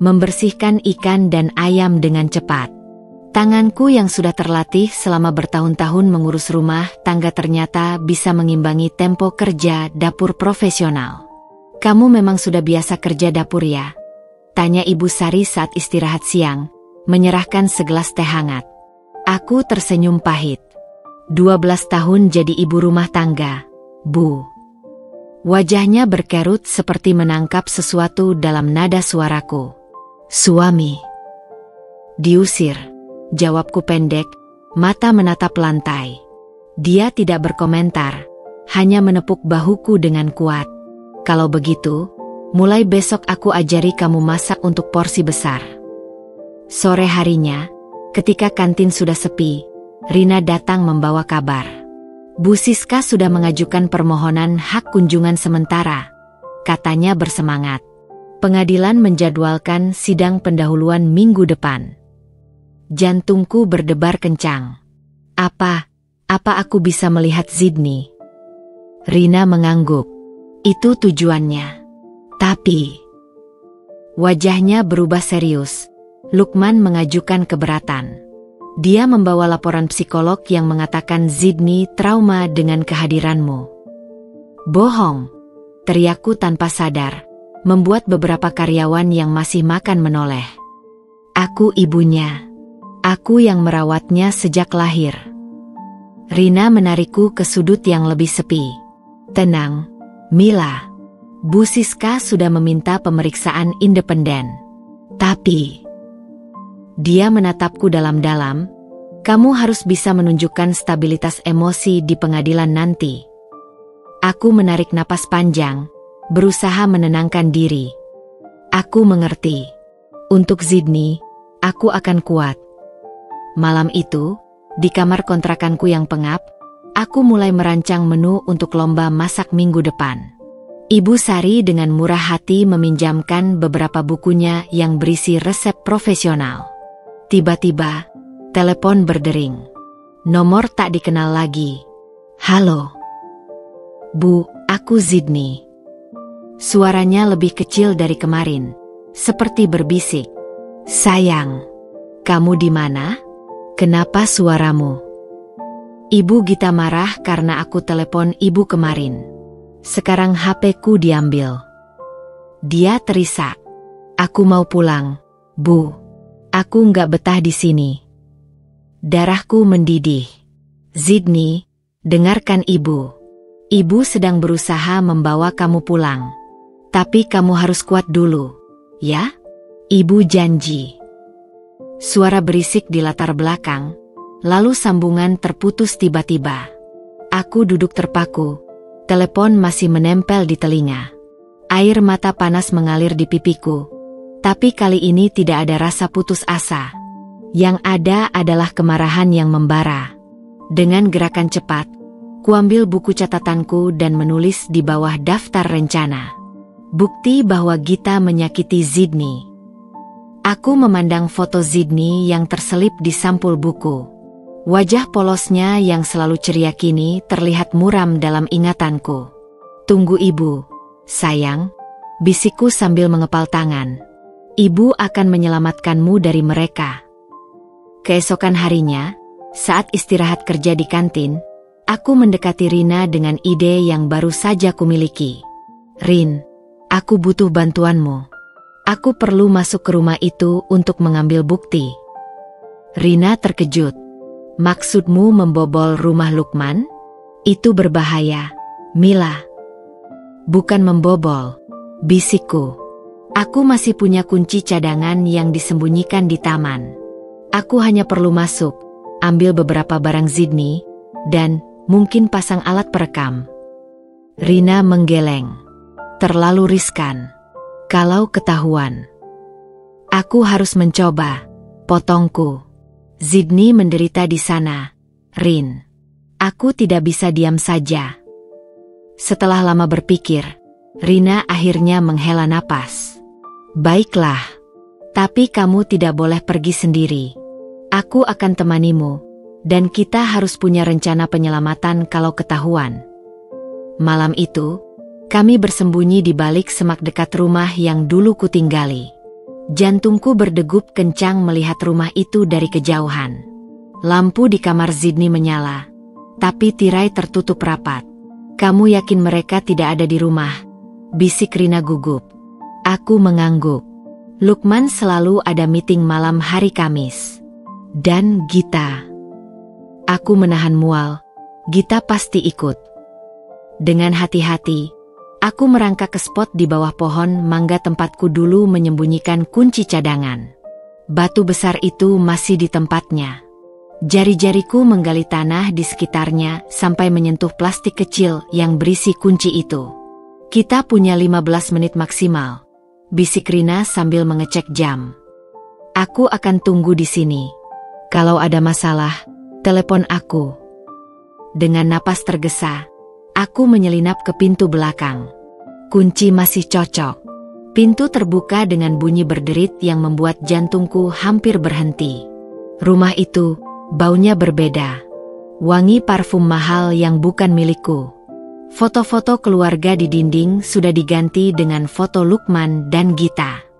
Membersihkan ikan dan ayam dengan cepat. Tanganku yang sudah terlatih selama bertahun-tahun mengurus rumah tangga ternyata bisa mengimbangi tempo kerja dapur profesional. Kamu memang sudah biasa kerja dapur ya? Tanya Ibu Sari saat istirahat siang, menyerahkan segelas teh hangat. Aku tersenyum pahit. 12 tahun jadi ibu rumah tangga, Bu. Wajahnya berkerut seperti menangkap sesuatu dalam nada suaraku. Suami. Diusir, jawabku pendek, mata menatap lantai. Dia tidak berkomentar, hanya menepuk bahuku dengan kuat. Kalau begitu, mulai besok aku ajari kamu masak untuk porsi besar. Sore harinya, ketika kantin sudah sepi, Rina datang membawa kabar. Bu Siska sudah mengajukan permohonan hak kunjungan sementara, katanya bersemangat. Pengadilan menjadwalkan sidang pendahuluan minggu depan. Jantungku berdebar kencang. Apa aku bisa melihat Zidni? Rina mengangguk. Itu tujuannya. Tapi, wajahnya berubah serius. Lukman mengajukan keberatan. Dia membawa laporan psikolog yang mengatakan Zidni trauma dengan kehadiranmu. Bohong. teriakku tanpa sadar, membuat beberapa karyawan yang masih makan menoleh. Aku ibunya. Aku yang merawatnya sejak lahir. Rina menarikku ke sudut yang lebih sepi. Tenang, Mila. Bu Siska sudah meminta pemeriksaan independen. Tapi dia menatapku dalam-dalam. Kamu harus bisa menunjukkan stabilitas emosi di pengadilan nanti. Aku menarik napas panjang, berusaha menenangkan diri. Aku mengerti. Untuk Zidni, aku akan kuat. Malam itu, di kamar kontrakanku yang pengap, aku mulai merancang menu untuk lomba masak minggu depan. Ibu Sari dengan murah hati meminjamkan beberapa bukunya yang berisi resep profesional. Tiba-tiba, telepon berdering. Nomor tak dikenal lagi. Halo. Bu, aku Zidni. Suaranya lebih kecil dari kemarin, seperti berbisik. Sayang, kamu di mana? Kenapa suaramu? Ibu Gita marah karena aku telepon ibu kemarin. Sekarang HP-ku diambil. Dia terisak. Aku mau pulang, Bu. Aku nggak betah di sini. Darahku mendidih. Zidni, dengarkan ibu. Ibu sedang berusaha membawa kamu pulang. Tapi kamu harus kuat dulu, ya? Ibu janji. Suara berisik di latar belakang, lalu sambungan terputus tiba-tiba. Aku duduk terpaku, telepon masih menempel di telinga. Air mata panas mengalir di pipiku, tapi kali ini tidak ada rasa putus asa. Yang ada adalah kemarahan yang membara. Dengan gerakan cepat, kuambil buku catatanku dan menulis di bawah daftar rencana. Bukti bahwa Gita menyakiti Zidni. Aku memandang foto Zidni yang terselip di sampul buku. Wajah polosnya yang selalu ceria kini terlihat muram dalam ingatanku. Tunggu ibu, sayang, bisikku sambil mengepal tangan. Ibu akan menyelamatkanmu dari mereka. Keesokan harinya, saat istirahat kerja di kantin, aku mendekati Rina dengan ide yang baru saja kumiliki. Rin, aku butuh bantuanmu. Aku perlu masuk ke rumah itu untuk mengambil bukti. Rina terkejut. Maksudmu membobol rumah Lukman? Itu berbahaya, Mila. Bukan membobol, bisikku. Aku masih punya kunci cadangan yang disembunyikan di taman. Aku hanya perlu masuk, ambil beberapa barang Zidni, dan mungkin pasang alat perekam. Rina menggeleng. Terlalu riskan. Kalau ketahuan. Aku harus mencoba, potongku. Zidni menderita di sana, Rin. Aku tidak bisa diam saja. Setelah lama berpikir, Rina akhirnya menghela napas. Baiklah, tapi kamu tidak boleh pergi sendiri. Aku akan temanimu, dan kita harus punya rencana penyelamatan kalau ketahuan. Malam itu, kami bersembunyi di balik semak dekat rumah yang dulu kutinggali. Jantungku berdegup kencang melihat rumah itu dari kejauhan. Lampu di kamar Zidni menyala, tapi tirai tertutup rapat. Kamu yakin mereka tidak ada di rumah? Bisik Rina gugup. Aku mengangguk. Lukman selalu ada meeting malam hari Kamis. Dan Gita. Aku menahan mual. Gita pasti ikut. Dengan hati-hati, aku merangkak ke spot di bawah pohon mangga tempatku dulu menyembunyikan kunci cadangan. Batu besar itu masih di tempatnya. Jari-jariku menggali tanah di sekitarnya sampai menyentuh plastik kecil yang berisi kunci itu. Kita punya 15 menit maksimal, bisik Rina sambil mengecek jam. Aku akan tunggu di sini. Kalau ada masalah, telepon aku. Dengan napas tergesa, aku menyelinap ke pintu belakang. Kunci masih cocok. Pintu terbuka dengan bunyi berderit yang membuat jantungku hampir berhenti. Rumah itu, baunya berbeda. Wangi parfum mahal yang bukan milikku. Foto-foto keluarga di dinding sudah diganti dengan foto Lukman dan Gita.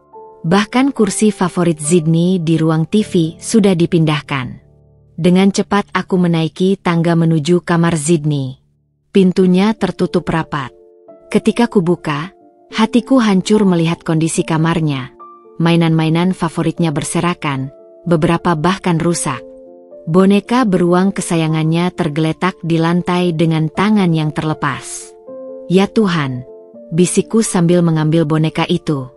Bahkan kursi favorit Zidni di ruang TV sudah dipindahkan. Dengan cepat aku menaiki tangga menuju kamar Zidni. Pintunya tertutup rapat. Ketika kubuka, hatiku hancur melihat kondisi kamarnya. Mainan-mainan favoritnya berserakan, beberapa bahkan rusak. Boneka beruang kesayangannya tergeletak di lantai dengan tangan yang terlepas. Ya Tuhan, bisikku sambil mengambil boneka itu.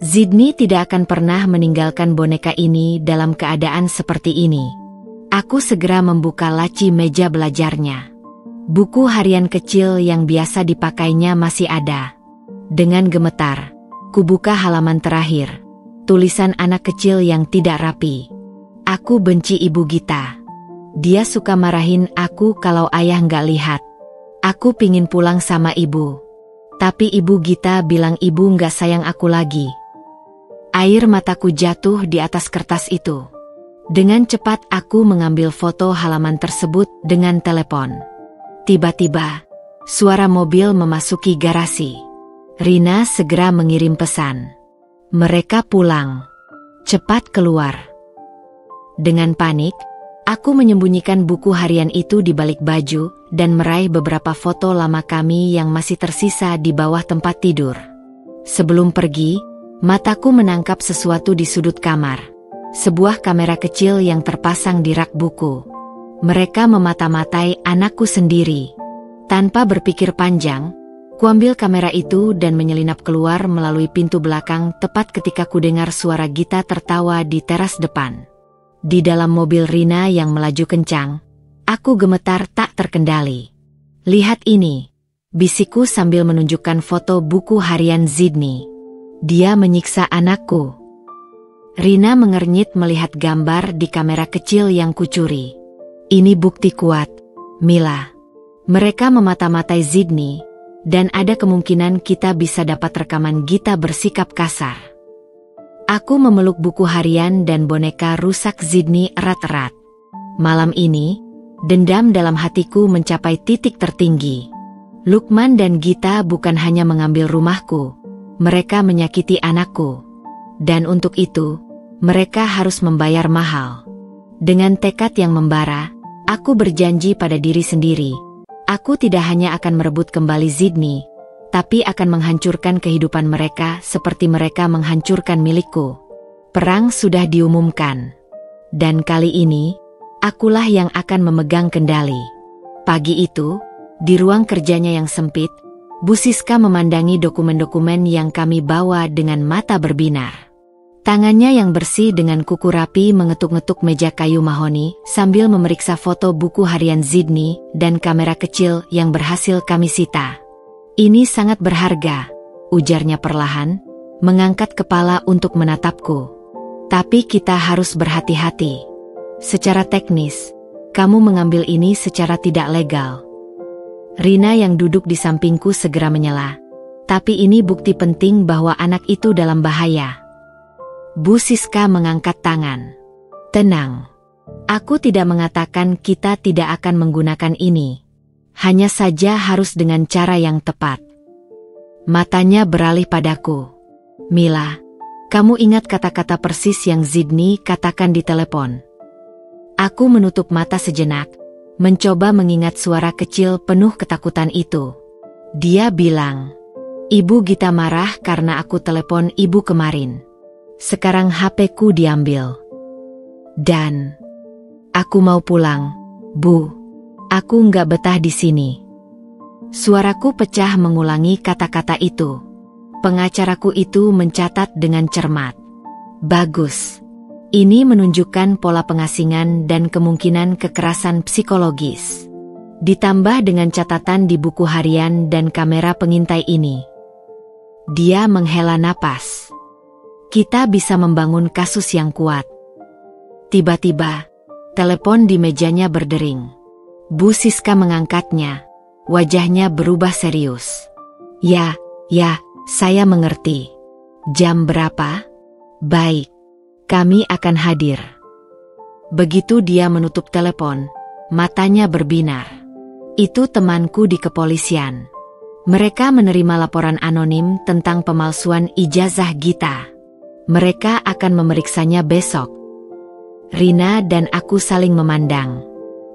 Sydney tidak akan pernah meninggalkan boneka ini dalam keadaan seperti ini. Aku segera membuka laci meja belajarnya. Buku harian kecil yang biasa dipakainya masih ada. Dengan gemetar, kubuka halaman terakhir. Tulisan anak kecil yang tidak rapi. Aku benci Ibu Gita. Dia suka marahin aku kalau ayah nggak lihat. Aku pingin pulang sama ibu. Tapi Ibu Gita bilang ibu nggak sayang aku lagi. Air mataku jatuh di atas kertas itu. Dengan cepat aku mengambil foto halaman tersebut dengan telepon. Tiba-tiba, suara mobil memasuki garasi. Rina segera mengirim pesan. Mereka pulang. Cepat keluar. Dengan panik, aku menyembunyikan buku harian itu di balik baju dan meraih beberapa foto lama kami yang masih tersisa di bawah tempat tidur. Sebelum pergi, mataku menangkap sesuatu di sudut kamar. Sebuah kamera kecil yang terpasang di rak buku. Mereka memata-matai anakku sendiri. Tanpa berpikir panjang, kuambil kamera itu dan menyelinap keluar melalui pintu belakang tepat ketika kudengar suara Gita tertawa di teras depan. Di dalam mobil Rina yang melaju kencang, aku gemetar tak terkendali. Lihat ini, bisikku sambil menunjukkan foto buku harian Sydney. Dia menyiksa anakku. Rina mengernyit melihat gambar di kamera kecil yang kucuri. Ini bukti kuat, Mila. Mereka memata-matai Sydney, dan ada kemungkinan kita bisa dapat rekaman Gita bersikap kasar. Aku memeluk buku harian dan boneka rusak Sydney erat-erat. Malam ini, dendam dalam hatiku mencapai titik tertinggi. Lukman dan Gita bukan hanya mengambil rumahku, mereka menyakiti anakku. Dan untuk itu, mereka harus membayar mahal. Dengan tekad yang membara, aku berjanji pada diri sendiri. Aku tidak hanya akan merebut kembali Sydney, tapi akan menghancurkan kehidupan mereka seperti mereka menghancurkan milikku. Perang sudah diumumkan. Dan kali ini, akulah yang akan memegang kendali. Pagi itu, di ruang kerjanya yang sempit, Bu Siska memandangi dokumen-dokumen yang kami bawa dengan mata berbinar. Tangannya yang bersih dengan kuku rapi mengetuk-ngetuk meja kayu mahoni sambil memeriksa foto buku harian Sydney dan kamera kecil yang berhasil kami sita. Ini sangat berharga, ujarnya perlahan, mengangkat kepala untuk menatapku. Tapi kita harus berhati-hati. Secara teknis, kamu mengambil ini secara tidak legal. Rina yang duduk di sampingku segera menyela. Tapi ini bukti penting bahwa anak itu dalam bahaya. Bu Siska mengangkat tangan. Tenang. Aku tidak mengatakan kita tidak akan menggunakan ini. Hanya saja harus dengan cara yang tepat. Matanya beralih padaku. Mila, kamu ingat kata-kata persis yang Sydney katakan di telepon. Aku menutup mata sejenak, mencoba mengingat suara kecil penuh ketakutan itu. Dia bilang, Ibu Gita marah karena aku telepon ibu kemarin. Sekarang HP-ku diambil. Dan aku mau pulang, Bu. Aku nggak betah di sini. Suaraku pecah mengulangi kata-kata itu. Pengacaraku itu mencatat dengan cermat. Bagus. Ini menunjukkan pola pengasingan dan kemungkinan kekerasan psikologis. Ditambah dengan catatan di buku harian dan kamera pengintai ini. Dia menghela napas. Kita bisa membangun kasus yang kuat. Tiba-tiba, telepon di mejanya berdering. Bu Siska mengangkatnya. Wajahnya berubah serius. Ya, saya mengerti. Jam berapa? Baik, kami akan hadir. Begitu dia menutup telepon, matanya berbinar. Itu temanku di kepolisian. Mereka menerima laporan anonim tentang pemalsuan ijazah Gita. Mereka akan memeriksanya besok. Rina dan aku saling memandang.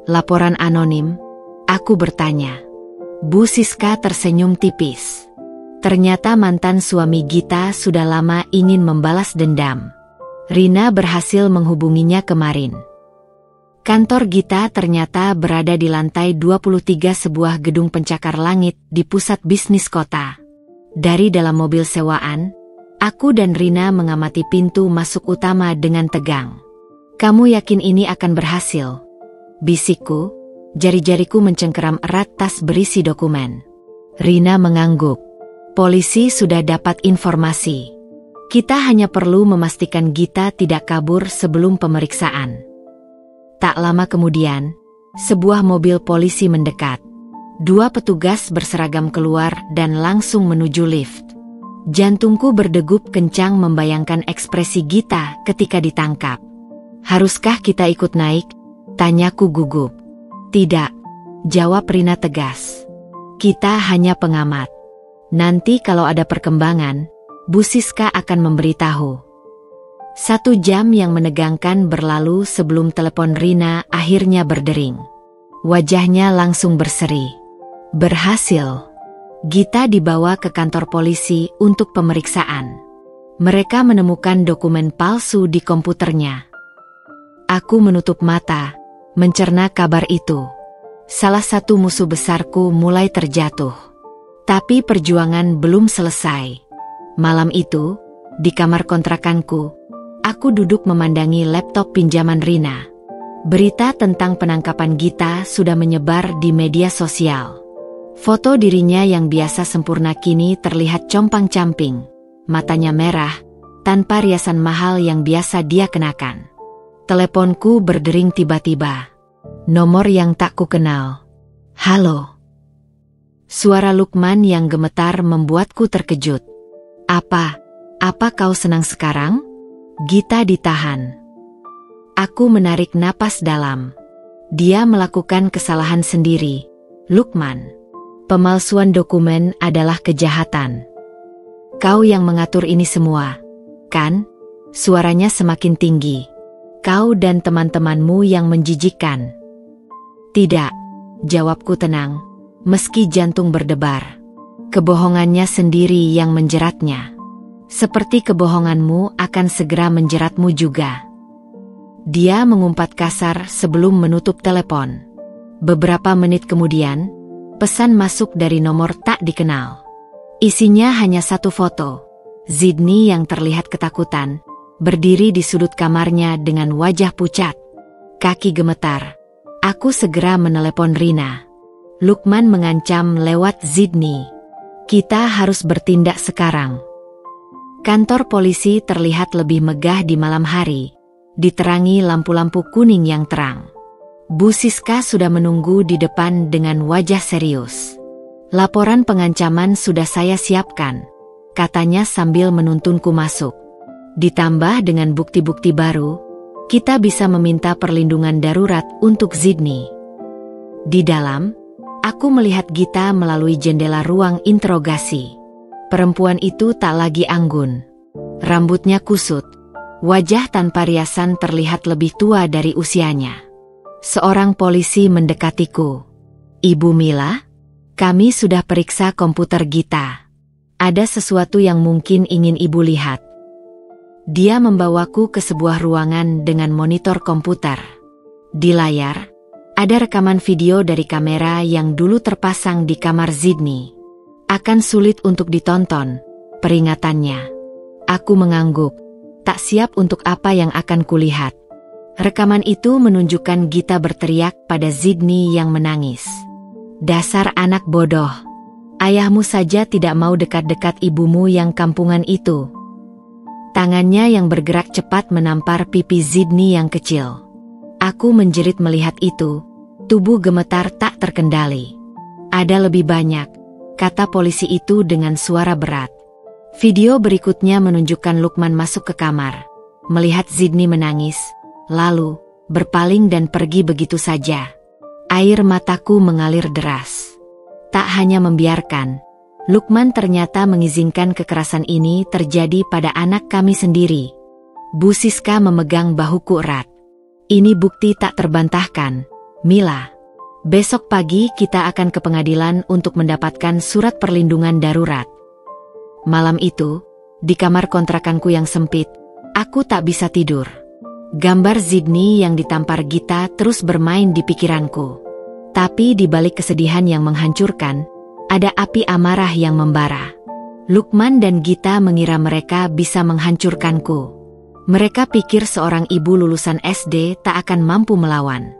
Laporan anonim? Aku bertanya. Bu Siska tersenyum tipis. Ternyata mantan suami Gita sudah lama ingin membalas dendam. Rina berhasil menghubunginya kemarin. Kantor Gita ternyata berada di lantai 23 sebuah gedung pencakar langit di pusat bisnis kota. Dari dalam mobil sewaan, aku dan Rina mengamati pintu masuk utama dengan tegang. "Kamu yakin ini akan berhasil?" bisikku, jari-jariku mencengkeram erat tas berisi dokumen. Rina mengangguk. "Polisi sudah dapat informasi. Kita hanya perlu memastikan Gita tidak kabur sebelum pemeriksaan." Tak lama kemudian, sebuah mobil polisi mendekat. 2 petugas berseragam keluar dan langsung menuju lift. Jantungku berdegup kencang membayangkan ekspresi Gita ketika ditangkap. "Haruskah kita ikut naik?" tanyaku gugup. "Tidak," jawab Rina tegas. "Kita hanya pengamat. Nanti kalau ada perkembangan, Bu Siska akan memberitahu." 1 jam yang menegangkan berlalu sebelum telepon Rina akhirnya berdering. Wajahnya langsung berseri. Berhasil. Gita dibawa ke kantor polisi untuk pemeriksaan. Mereka menemukan dokumen palsu di komputernya. Aku menutup mata, mencerna kabar itu. Salah satu musuh besarku mulai terjatuh. Tapi perjuangan belum selesai. Malam itu, di kamar kontrakanku, aku duduk memandangi laptop pinjaman Rina. Berita tentang penangkapan Gita sudah menyebar di media sosial. Foto dirinya yang biasa sempurna kini terlihat compang-camping, matanya merah, tanpa riasan mahal yang biasa dia kenakan. Teleponku berdering tiba-tiba. Nomor yang tak kukenal. "Halo." Suara Lukman yang gemetar membuatku terkejut. Apa kau senang sekarang? Gita ditahan." Aku menarik napas dalam. Dia melakukan kesalahan sendiri. "Lukman, pemalsuan dokumen adalah kejahatan. Kau yang mengatur ini semua, kan?" Suaranya semakin tinggi. "Kau dan teman-temanmu yang menjijikkan." "Tidak," jawabku tenang. Meski jantung berdebar, kebohongannya sendiri yang menjeratnya. Seperti kebohonganmu akan segera menjeratmu juga. Dia mengumpat kasar sebelum menutup telepon. Beberapa menit kemudian, pesan masuk dari nomor tak dikenal. Isinya hanya 1 foto. Zidni yang terlihat ketakutan, berdiri di sudut kamarnya dengan wajah pucat. Kaki gemetar. Aku segera menelepon Rina. Lukman mengancam lewat Zidni. "Kita harus bertindak sekarang." Kantor polisi terlihat lebih megah di malam hari, diterangi lampu-lampu kuning yang terang. Bu Siska sudah menunggu di depan dengan wajah serius. "Laporan pengancaman sudah saya siapkan," katanya sambil menuntunku masuk. "Ditambah dengan bukti-bukti baru, kita bisa meminta perlindungan darurat untuk Zidni." Di dalam, aku melihat Gita melalui jendela ruang interogasi. Perempuan itu tak lagi anggun. Rambutnya kusut. Wajah tanpa riasan terlihat lebih tua dari usianya. Seorang polisi mendekatiku. "Ibu Mila, kami sudah periksa komputer Gita. Ada sesuatu yang mungkin ingin ibu lihat." Dia membawaku ke sebuah ruangan dengan monitor komputer. Di layar, ada rekaman video dari kamera yang dulu terpasang di kamar Zidni. "Akan sulit untuk ditonton," peringatannya. Aku mengangguk, tak siap untuk apa yang akan kulihat. Rekaman itu menunjukkan Gita berteriak pada Zidni yang menangis. "Dasar anak bodoh. Ayahmu saja tidak mau dekat-dekat ibumu yang kampungan itu." Tangannya yang bergerak cepat menampar pipi Zidni yang kecil. Aku menjerit melihat itu. Tubuh gemetar tak terkendali. "Ada lebih banyak," kata polisi itu dengan suara berat. Video berikutnya menunjukkan Lukman masuk ke kamar, melihat Zidni menangis, lalu berpaling dan pergi begitu saja. Air mataku mengalir deras. Tak hanya membiarkan, Lukman ternyata mengizinkan kekerasan ini terjadi pada anak kami sendiri. Bu Siska memegang bahuku erat. "Ini bukti tak terbantahkan, Mila. Besok pagi kita akan ke pengadilan untuk mendapatkan surat perlindungan darurat. Malam itu, di kamar kontrakanku yang sempit, aku tak bisa tidur. Gambar Zidni yang ditampar Gita terus bermain di pikiranku. Tapi di balik kesedihan yang menghancurkan, ada api amarah yang membara. Lukman dan Gita mengira mereka bisa menghancurkanku. Mereka pikir seorang ibu lulusan SD tak akan mampu melawan.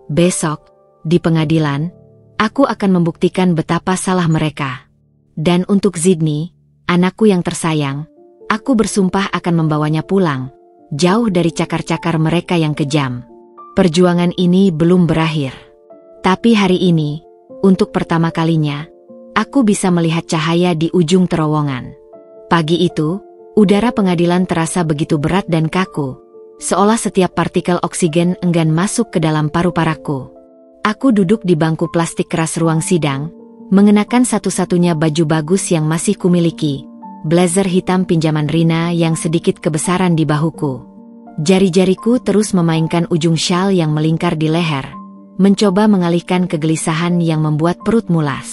Besok, di pengadilan, aku akan membuktikan betapa salah mereka. Dan untuk Zidni, anakku yang tersayang, aku bersumpah akan membawanya pulang, jauh dari cakar-cakar mereka yang kejam. Perjuangan ini belum berakhir. Tapi hari ini, untuk pertama kalinya, aku bisa melihat cahaya di ujung terowongan. Pagi itu, udara pengadilan terasa begitu berat dan kaku, seolah setiap partikel oksigen enggan masuk ke dalam paru-paraku. Aku duduk di bangku plastik keras ruang sidang, mengenakan satu-satunya baju bagus yang masih kumiliki, blazer hitam pinjaman Rina yang sedikit kebesaran di bahuku. Jari-jariku terus memainkan ujung syal yang melingkar di leher, mencoba mengalihkan kegelisahan yang membuat perut mulas.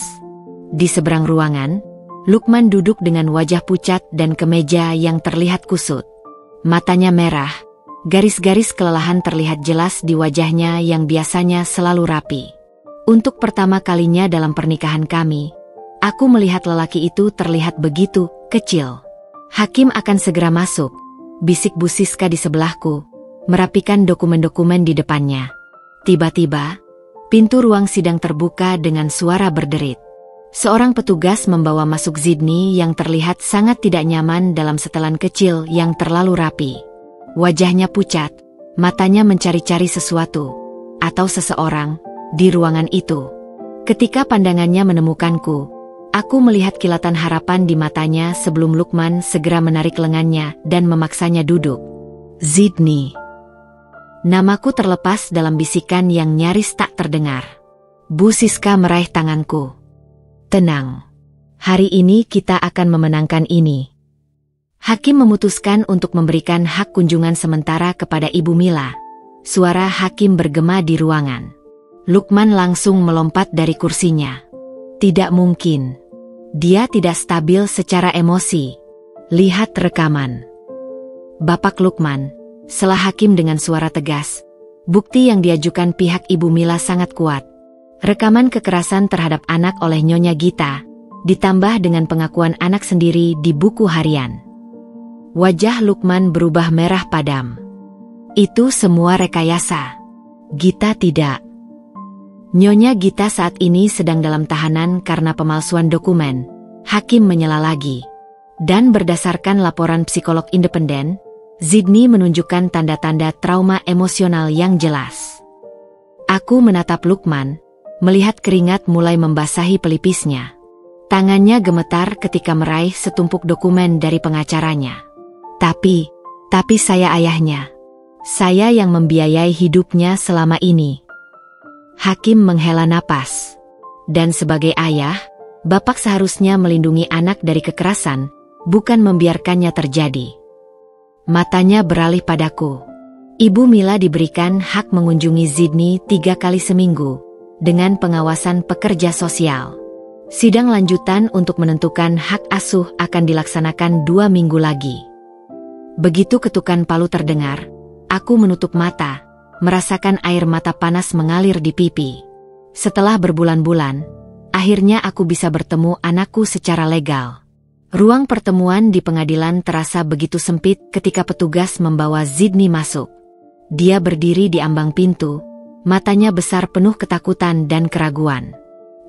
Di seberang ruangan, Lukman duduk dengan wajah pucat dan kemeja yang terlihat kusut. Matanya merah, garis-garis kelelahan terlihat jelas di wajahnya yang biasanya selalu rapi. Untuk pertama kalinya dalam pernikahan kami, aku melihat lelaki itu terlihat begitu kecil. Hakim akan segera masuk, bisik Bu Siska di sebelahku, merapikan dokumen-dokumen di depannya. Tiba-tiba, pintu ruang sidang terbuka dengan suara berderit. Seorang petugas membawa masuk Zidni yang terlihat sangat tidak nyaman dalam setelan kecil yang terlalu rapi. Wajahnya pucat, matanya mencari-cari sesuatu, atau seseorang, di ruangan itu. Ketika pandangannya menemukanku, aku melihat kilatan harapan di matanya sebelum Lukman segera menarik lengannya dan memaksanya duduk. Zidni. Namaku terlepas dalam bisikan yang nyaris tak terdengar. Bu Siska meraih tanganku. Tenang. Hari ini kita akan memenangkan ini. Hakim memutuskan untuk memberikan hak kunjungan sementara kepada Ibu Mila. Suara hakim bergema di ruangan. Lukman langsung melompat dari kursinya. Tidak mungkin. Dia tidak stabil secara emosi. Lihat rekaman. Bapak Lukman, sela hakim dengan suara tegas. Bukti yang diajukan pihak Ibu Mila sangat kuat. Rekaman kekerasan terhadap anak oleh Nyonya Gita, ditambah dengan pengakuan anak sendiri di buku harian. Wajah Lukman berubah merah padam. Itu semua rekayasa. Gita tidak. Nyonya Gita saat ini sedang dalam tahanan karena pemalsuan dokumen. Hakim menyela lagi. Dan berdasarkan laporan psikolog independen, Zidni menunjukkan tanda-tanda trauma emosional yang jelas. Aku menatap Lukman, melihat keringat mulai membasahi pelipisnya. Tangannya gemetar ketika meraih setumpuk dokumen dari pengacaranya. Tapi saya ayahnya. Saya yang membiayai hidupnya selama ini. Hakim menghela napas. Dan sebagai ayah, bapak seharusnya melindungi anak dari kekerasan, bukan membiarkannya terjadi. Matanya beralih padaku. Ibu Mila diberikan hak mengunjungi Zidni 3 kali seminggu, dengan pengawasan pekerja sosial. Sidang lanjutan untuk menentukan hak asuh akan dilaksanakan 2 minggu lagi. Begitu ketukan palu terdengar, aku menutup mata, merasakan air mata panas mengalir di pipi. Setelah berbulan-bulan, akhirnya aku bisa bertemu anakku secara legal. Ruang pertemuan di pengadilan terasa begitu sempit ketika petugas membawa Zidni masuk. Dia berdiri di ambang pintu, matanya besar penuh ketakutan dan keraguan.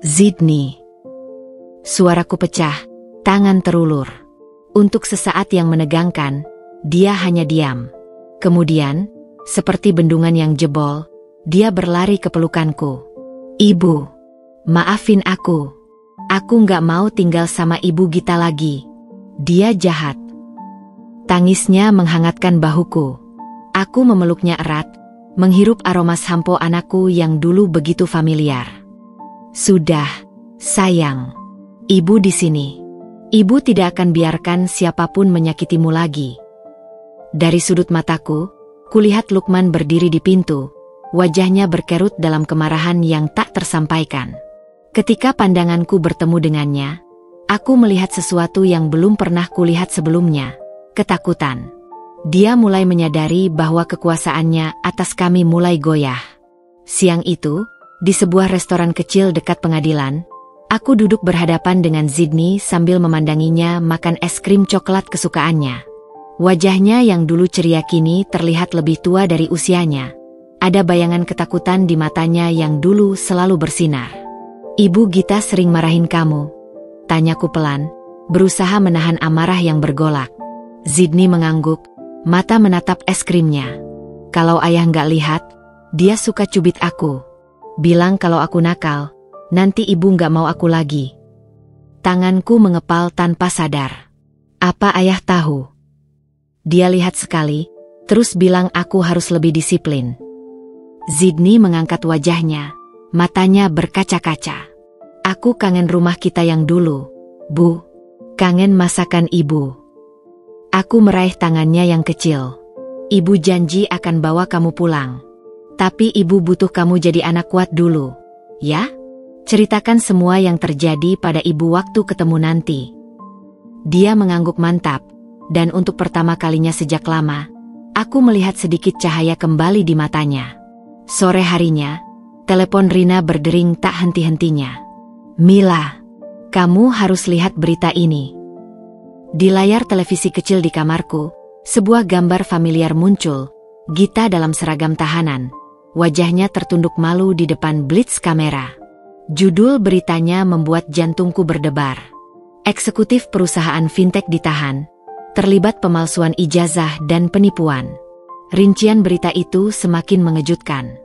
Zidni. Suaraku pecah, tangan terulur. Untuk sesaat yang menegangkan, dia hanya diam. Kemudian, seperti bendungan yang jebol, dia berlari ke pelukanku. Ibu, maafin aku. Aku nggak mau tinggal sama Ibu Gita lagi. Dia jahat. Tangisnya menghangatkan bahuku. Aku memeluknya erat, menghirup aroma sampo anakku yang dulu begitu familiar. Sudah, sayang. Ibu di sini. Ibu tidak akan biarkan siapapun menyakitimu lagi. Dari sudut mataku, kulihat Lukman berdiri di pintu, wajahnya berkerut dalam kemarahan yang tak tersampaikan. Ketika pandanganku bertemu dengannya, Aku melihat sesuatu yang belum pernah kulihat sebelumnya, ketakutan. Dia mulai menyadari bahwa kekuasaannya atas kami mulai goyah. Siang itu, di sebuah restoran kecil dekat pengadilan, aku duduk berhadapan dengan Sydney sambil memandanginya makan es krim coklat kesukaannya. Wajahnya yang dulu ceria kini terlihat lebih tua dari usianya. Ada bayangan ketakutan di matanya yang dulu selalu bersinar. "Ibu Gita sering marahin kamu?" tanyaku pelan, berusaha menahan amarah yang bergolak. Sydney mengangguk, mata menatap es krimnya. "Kalau ayah nggak lihat, dia suka cubit aku. Bilang kalau aku nakal, nanti ibu nggak mau aku lagi." Tanganku mengepal tanpa sadar. "Apa ayah tahu?" Dia lihat sekali, terus bilang aku harus lebih disiplin. Sydney mengangkat wajahnya, matanya berkaca-kaca. "Aku kangen rumah kita yang dulu, Bu. Kangen masakan ibu." Aku meraih tangannya yang kecil. "Ibu janji akan bawa kamu pulang. Tapi ibu butuh kamu jadi anak kuat dulu, ya? Ceritakan semua yang terjadi pada ibu waktu ketemu nanti." Dia mengangguk mantap, dan untuk pertama kalinya sejak lama, aku melihat sedikit cahaya kembali di matanya. Sore harinya, telepon Rina berdering tak henti-hentinya. "Mila, kamu harus lihat berita ini." Di layar televisi kecil di kamarku, sebuah gambar familiar muncul, Gita dalam seragam tahanan. Wajahnya tertunduk malu di depan blitz kamera. Judul beritanya membuat jantungku berdebar. Eksekutif perusahaan fintech ditahan, terlibat pemalsuan ijazah dan penipuan. Rincian berita itu semakin mengejutkan.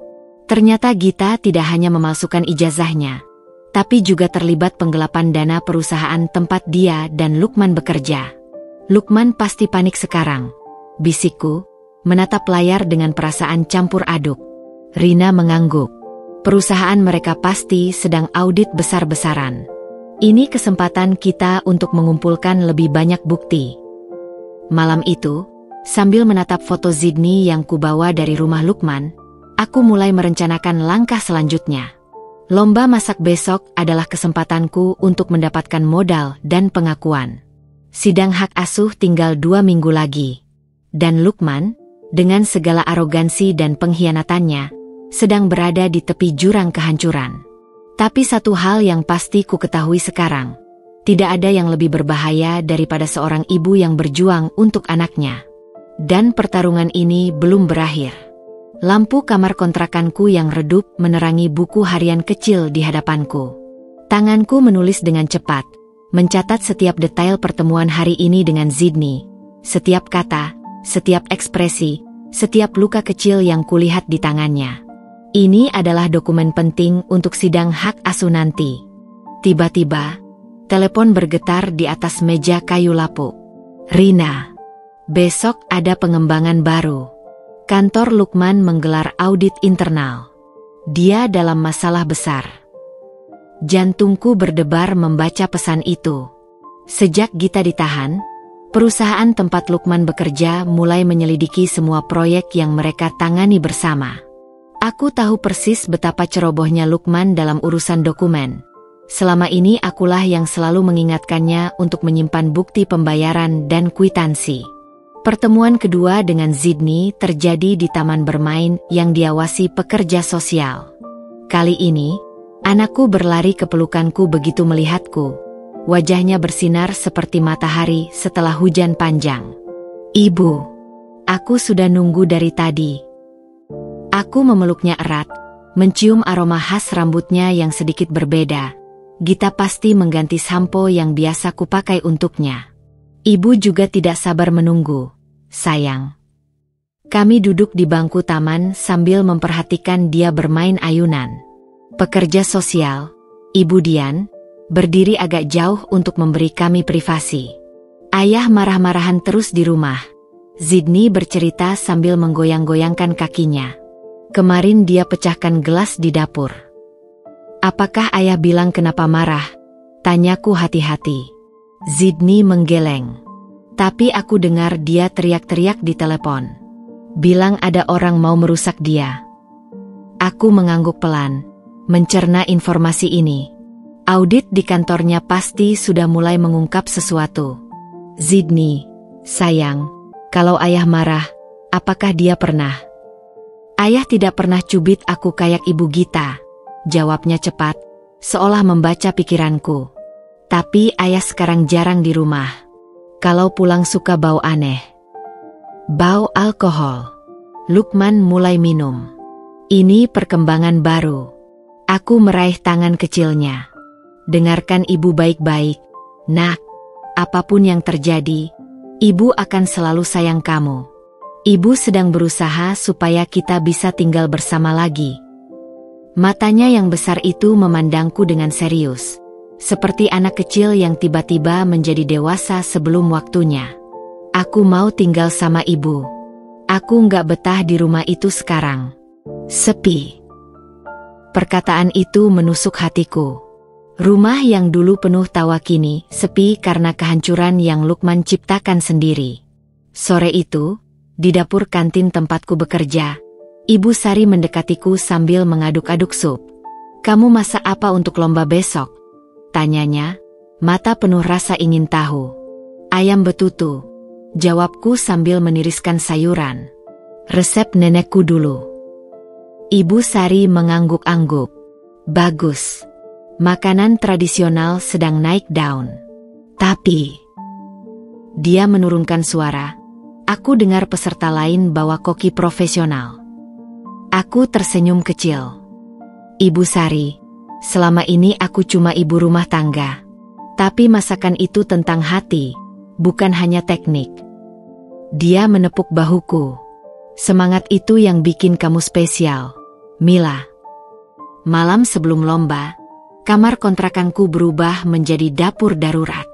Ternyata Gita tidak hanya memalsukan ijazahnya, tapi juga terlibat penggelapan dana perusahaan tempat dia dan Lukman bekerja. "Lukman pasti panik sekarang," bisikku, menatap layar dengan perasaan campur aduk. Rina mengangguk. Perusahaan mereka pasti sedang audit besar-besaran. Ini kesempatan kita untuk mengumpulkan lebih banyak bukti. Malam itu, sambil menatap foto Sydney yang kubawa dari rumah Lukman, aku mulai merencanakan langkah selanjutnya. Lomba masak besok adalah kesempatanku untuk mendapatkan modal dan pengakuan. Sidang hak asuh tinggal 2 minggu lagi. Dan Lukman, dengan segala arogansi dan pengkhianatannya, sedang berada di tepi jurang kehancuran. Tapi satu hal yang pasti ku ketahui sekarang, tidak ada yang lebih berbahaya daripada seorang ibu yang berjuang untuk anaknya. Dan pertarungan ini belum berakhir. Lampu kamar kontrakanku yang redup menerangi buku harian kecil di hadapanku. Tanganku menulis dengan cepat, mencatat setiap detail pertemuan hari ini dengan Sydney. Setiap kata, setiap ekspresi, setiap luka kecil yang kulihat di tangannya. Ini adalah dokumen penting untuk sidang hak asuh nanti. Tiba-tiba, telepon bergetar di atas meja kayu lapuk. "Rina, besok ada pengembangan baru. Kantor Lukman menggelar audit internal. Dia dalam masalah besar." Jantungku berdebar membaca pesan itu. Sejak Gita ditahan, perusahaan tempat Lukman bekerja mulai menyelidiki semua proyek yang mereka tangani bersama. Aku tahu persis betapa cerobohnya Lukman dalam urusan dokumen. Selama ini akulah yang selalu mengingatkannya untuk menyimpan bukti pembayaran dan kwitansi. Pertemuan kedua dengan Sydney terjadi di taman bermain yang diawasi pekerja sosial. Kali ini, anakku berlari ke pelukanku begitu melihatku. Wajahnya bersinar seperti matahari setelah hujan panjang. "Ibu, aku sudah nunggu dari tadi." Aku memeluknya erat, mencium aroma khas rambutnya yang sedikit berbeda. Gita pasti mengganti sampo yang biasa kupakai untuknya. "Ibu juga tidak sabar menunggu, sayang." Kami duduk di bangku taman sambil memperhatikan dia bermain ayunan. Pekerja sosial, Ibu Dian, berdiri agak jauh untuk memberi kami privasi. "Ayah marah-marahan terus di rumah," Sydney bercerita sambil menggoyang-goyangkan kakinya. "Kemarin dia pecahkan gelas di dapur." "Apakah ayah bilang kenapa marah?" tanyaku hati-hati. Sydney menggeleng. "Tapi aku dengar dia teriak-teriak di telepon. Bilang ada orang mau merusak dia." Aku mengangguk pelan, mencerna informasi ini. Audit di kantornya pasti sudah mulai mengungkap sesuatu. Zidni, sayang, kalau ayah marah, apakah dia pernah? Ayah tidak pernah cubit aku kayak Ibu Gita, jawabnya cepat, seolah membaca pikiranku. Tapi ayah sekarang jarang di rumah. Kalau pulang suka bau aneh. Bau alkohol. Lukman mulai minum. Ini perkembangan baru. Aku meraih tangan kecilnya. Dengarkan ibu baik-baik, nak. Apapun yang terjadi, ibu akan selalu sayang kamu. Ibu sedang berusaha supaya kita bisa tinggal bersama lagi. Matanya yang besar itu memandangku dengan serius. Seperti anak kecil yang tiba-tiba menjadi dewasa sebelum waktunya. Aku mau tinggal sama ibu. Aku nggak betah di rumah itu sekarang. Sepi. Perkataan itu menusuk hatiku. Rumah yang dulu penuh tawa kini sepi karena kehancuran yang Lukman ciptakan sendiri. Sore itu, di dapur kantin tempatku bekerja, Ibu Sari mendekatiku sambil mengaduk-aduk sup. Kamu masak apa untuk lomba besok? Tanyanya, mata penuh rasa ingin tahu. Ayam betutu, jawabku sambil meniriskan sayuran. Resep nenekku dulu. Ibu Sari mengangguk-angguk. Bagus. Makanan tradisional sedang naik daun. Tapi, dia menurunkan suara. Aku dengar peserta lain bawa koki profesional. Aku tersenyum kecil. Ibu Sari, selama ini aku cuma ibu rumah tangga. Tapi masakan itu tentang hati, bukan hanya teknik. Dia menepuk bahuku. Semangat itu yang bikin kamu spesial, Mila. Malam sebelum lomba, kamar kontrakanku berubah menjadi dapur darurat.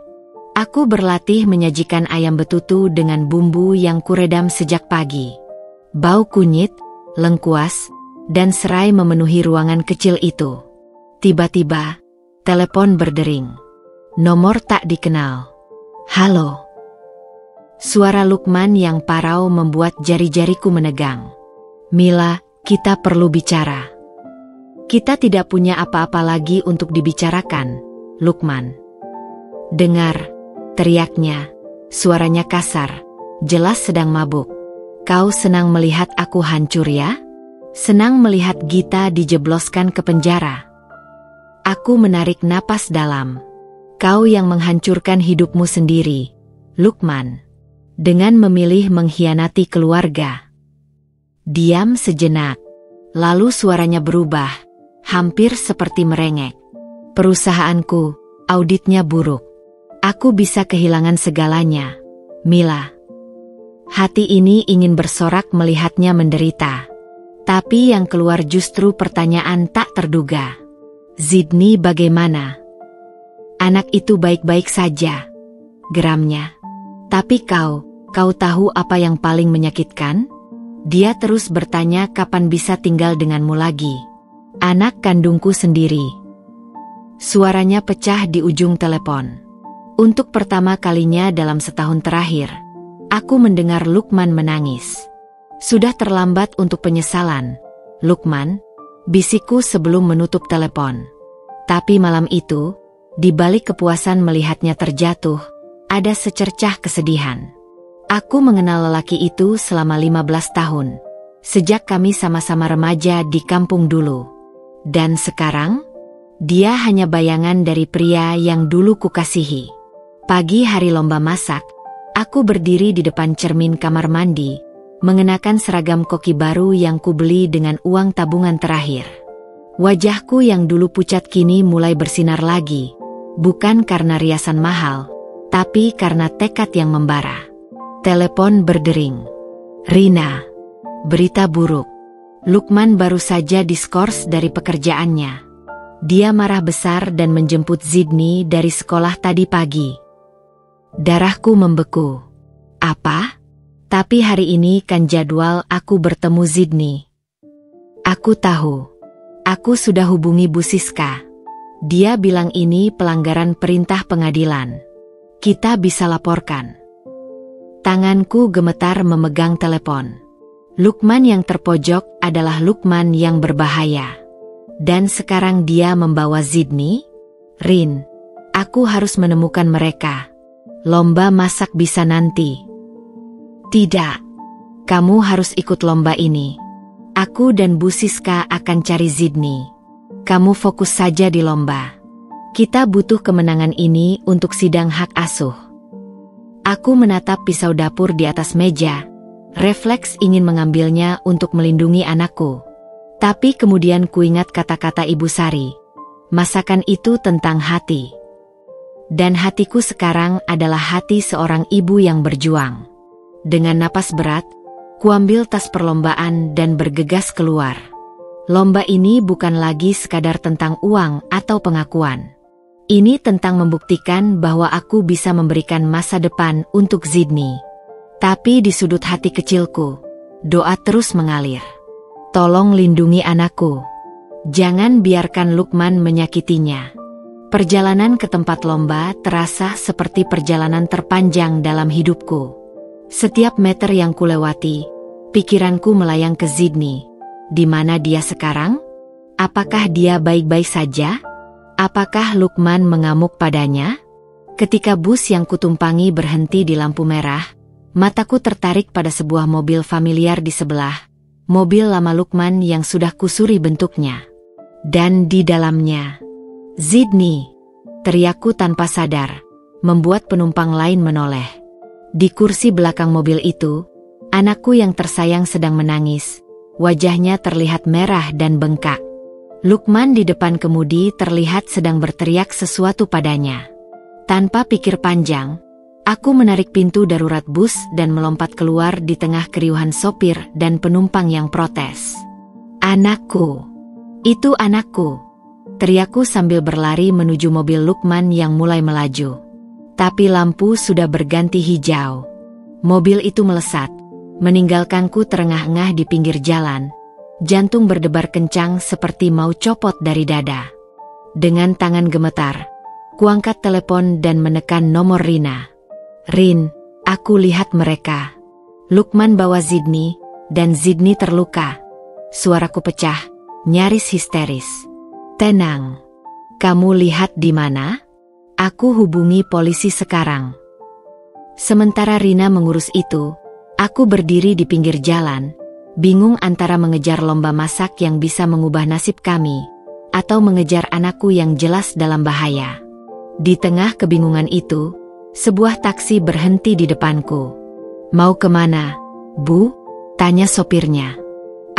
Aku berlatih menyajikan ayam betutu dengan bumbu yang kuredam sejak pagi. Bau kunyit, lengkuas, dan serai memenuhi ruangan kecil itu. Tiba-tiba, telepon berdering. Nomor tak dikenal. Halo. Suara Lukman yang parau membuat jari-jariku menegang. Mila, kita perlu bicara. Kita tidak punya apa-apa lagi untuk dibicarakan, Lukman. Dengar, teriaknya. Suaranya kasar, jelas sedang mabuk. Kau senang melihat aku hancur ya? Senang melihat Gita dijebloskan ke penjara? Aku menarik napas dalam. Kau yang menghancurkan hidupmu sendiri, Lukman. Dengan memilih mengkhianati keluarga. Diam sejenak. Lalu suaranya berubah. Hampir seperti merengek. Perusahaanku, auditnya buruk. Aku bisa kehilangan segalanya, Mila. Hati ini ingin bersorak melihatnya menderita. Tapi yang keluar justru pertanyaan tak terduga. Zidni bagaimana? Anak itu baik-baik saja, geramnya. Tapi kau tahu apa yang paling menyakitkan? Dia terus bertanya kapan bisa tinggal denganmu lagi. Anak kandungku sendiri. Suaranya pecah di ujung telepon. Untuk pertama kalinya dalam setahun terakhir, aku mendengar Lukman menangis. Sudah terlambat untuk penyesalan, Lukman, bisikku sebelum menutup telepon. Tapi malam itu, di balik kepuasan melihatnya terjatuh, ada secercah kesedihan. Aku mengenal lelaki itu selama 15 tahun, sejak kami sama-sama remaja di kampung dulu. Dan sekarang, dia hanya bayangan dari pria yang dulu kukasihi. Pagi hari lomba masak, aku berdiri di depan cermin kamar mandi, mengenakan seragam koki baru yang kubeli dengan uang tabungan terakhir. Wajahku yang dulu pucat kini mulai bersinar lagi, bukan karena riasan mahal, tapi karena tekad yang membara. Telepon berdering. Rina. Berita buruk. Lukman baru saja diskors dari pekerjaannya. Dia marah besar dan menjemput Zidni dari sekolah tadi pagi. Darahku membeku. Apa? Tapi hari ini kan jadwal aku bertemu Zidni. Aku tahu. Aku sudah hubungi Bu Siska. Dia bilang ini pelanggaran perintah pengadilan. Kita bisa laporkan. Tanganku gemetar memegang telepon. Lukman yang terpojok adalah Lukman yang berbahaya. Dan sekarang dia membawa Zidni? Rin, aku harus menemukan mereka. Lomba masak bisa nanti. Tidak, kamu harus ikut lomba ini. Aku dan Bu Siska akan cari Zidni. Kamu fokus saja di lomba. Kita butuh kemenangan ini untuk sidang hak asuh. Aku menatap pisau dapur di atas meja. Refleks ingin mengambilnya untuk melindungi anakku. Tapi kemudian kuingat kata-kata Ibu Sari. Masakan itu tentang hati. Dan hatiku sekarang adalah hati seorang ibu yang berjuang. Dengan napas berat, kuambil tas perlombaan dan bergegas keluar. Lomba ini bukan lagi sekadar tentang uang atau pengakuan. Ini tentang membuktikan bahwa aku bisa memberikan masa depan untuk Zidni. Tapi di sudut hati kecilku, doa terus mengalir. Tolong lindungi anakku. Jangan biarkan Lukman menyakitinya. Perjalanan ke tempat lomba terasa seperti perjalanan terpanjang dalam hidupku. Setiap meter yang kulewati, pikiranku melayang ke Zidni. Di mana dia sekarang? Apakah dia baik-baik saja? Apakah Lukman mengamuk padanya? Ketika bus yang kutumpangi berhenti di lampu merah, mataku tertarik pada sebuah mobil familiar di sebelah, mobil lama Lukman yang sudah kusuri bentuknya. Dan di dalamnya, Zidni, teriakku tanpa sadar, membuat penumpang lain menoleh. Di kursi belakang mobil itu, anakku yang tersayang sedang menangis, wajahnya terlihat merah dan bengkak. Lukman di depan kemudi terlihat sedang berteriak sesuatu padanya. Tanpa pikir panjang, aku menarik pintu darurat bus dan melompat keluar di tengah keriuhan sopir dan penumpang yang protes. Anakku! Itu anakku! Teriakku sambil berlari menuju mobil Lukman yang mulai melaju. Tapi lampu sudah berganti hijau. Mobil itu melesat, meninggalkanku terengah-engah di pinggir jalan. Jantung berdebar kencang seperti mau copot dari dada. Dengan tangan gemetar, kuangkat telepon dan menekan nomor Rina. Rin, aku lihat mereka. Lukman bawa Zidni, dan Zidni terluka. Suaraku pecah, nyaris histeris. Tenang. Kamu lihat di mana? Aku hubungi polisi sekarang. Sementara Rina mengurus itu, aku berdiri di pinggir jalan, bingung antara mengejar lomba masak yang bisa mengubah nasib kami, atau mengejar anakku yang jelas dalam bahaya. Di tengah kebingungan itu, sebuah taksi berhenti di depanku. Mau kemana, Bu? Tanya sopirnya.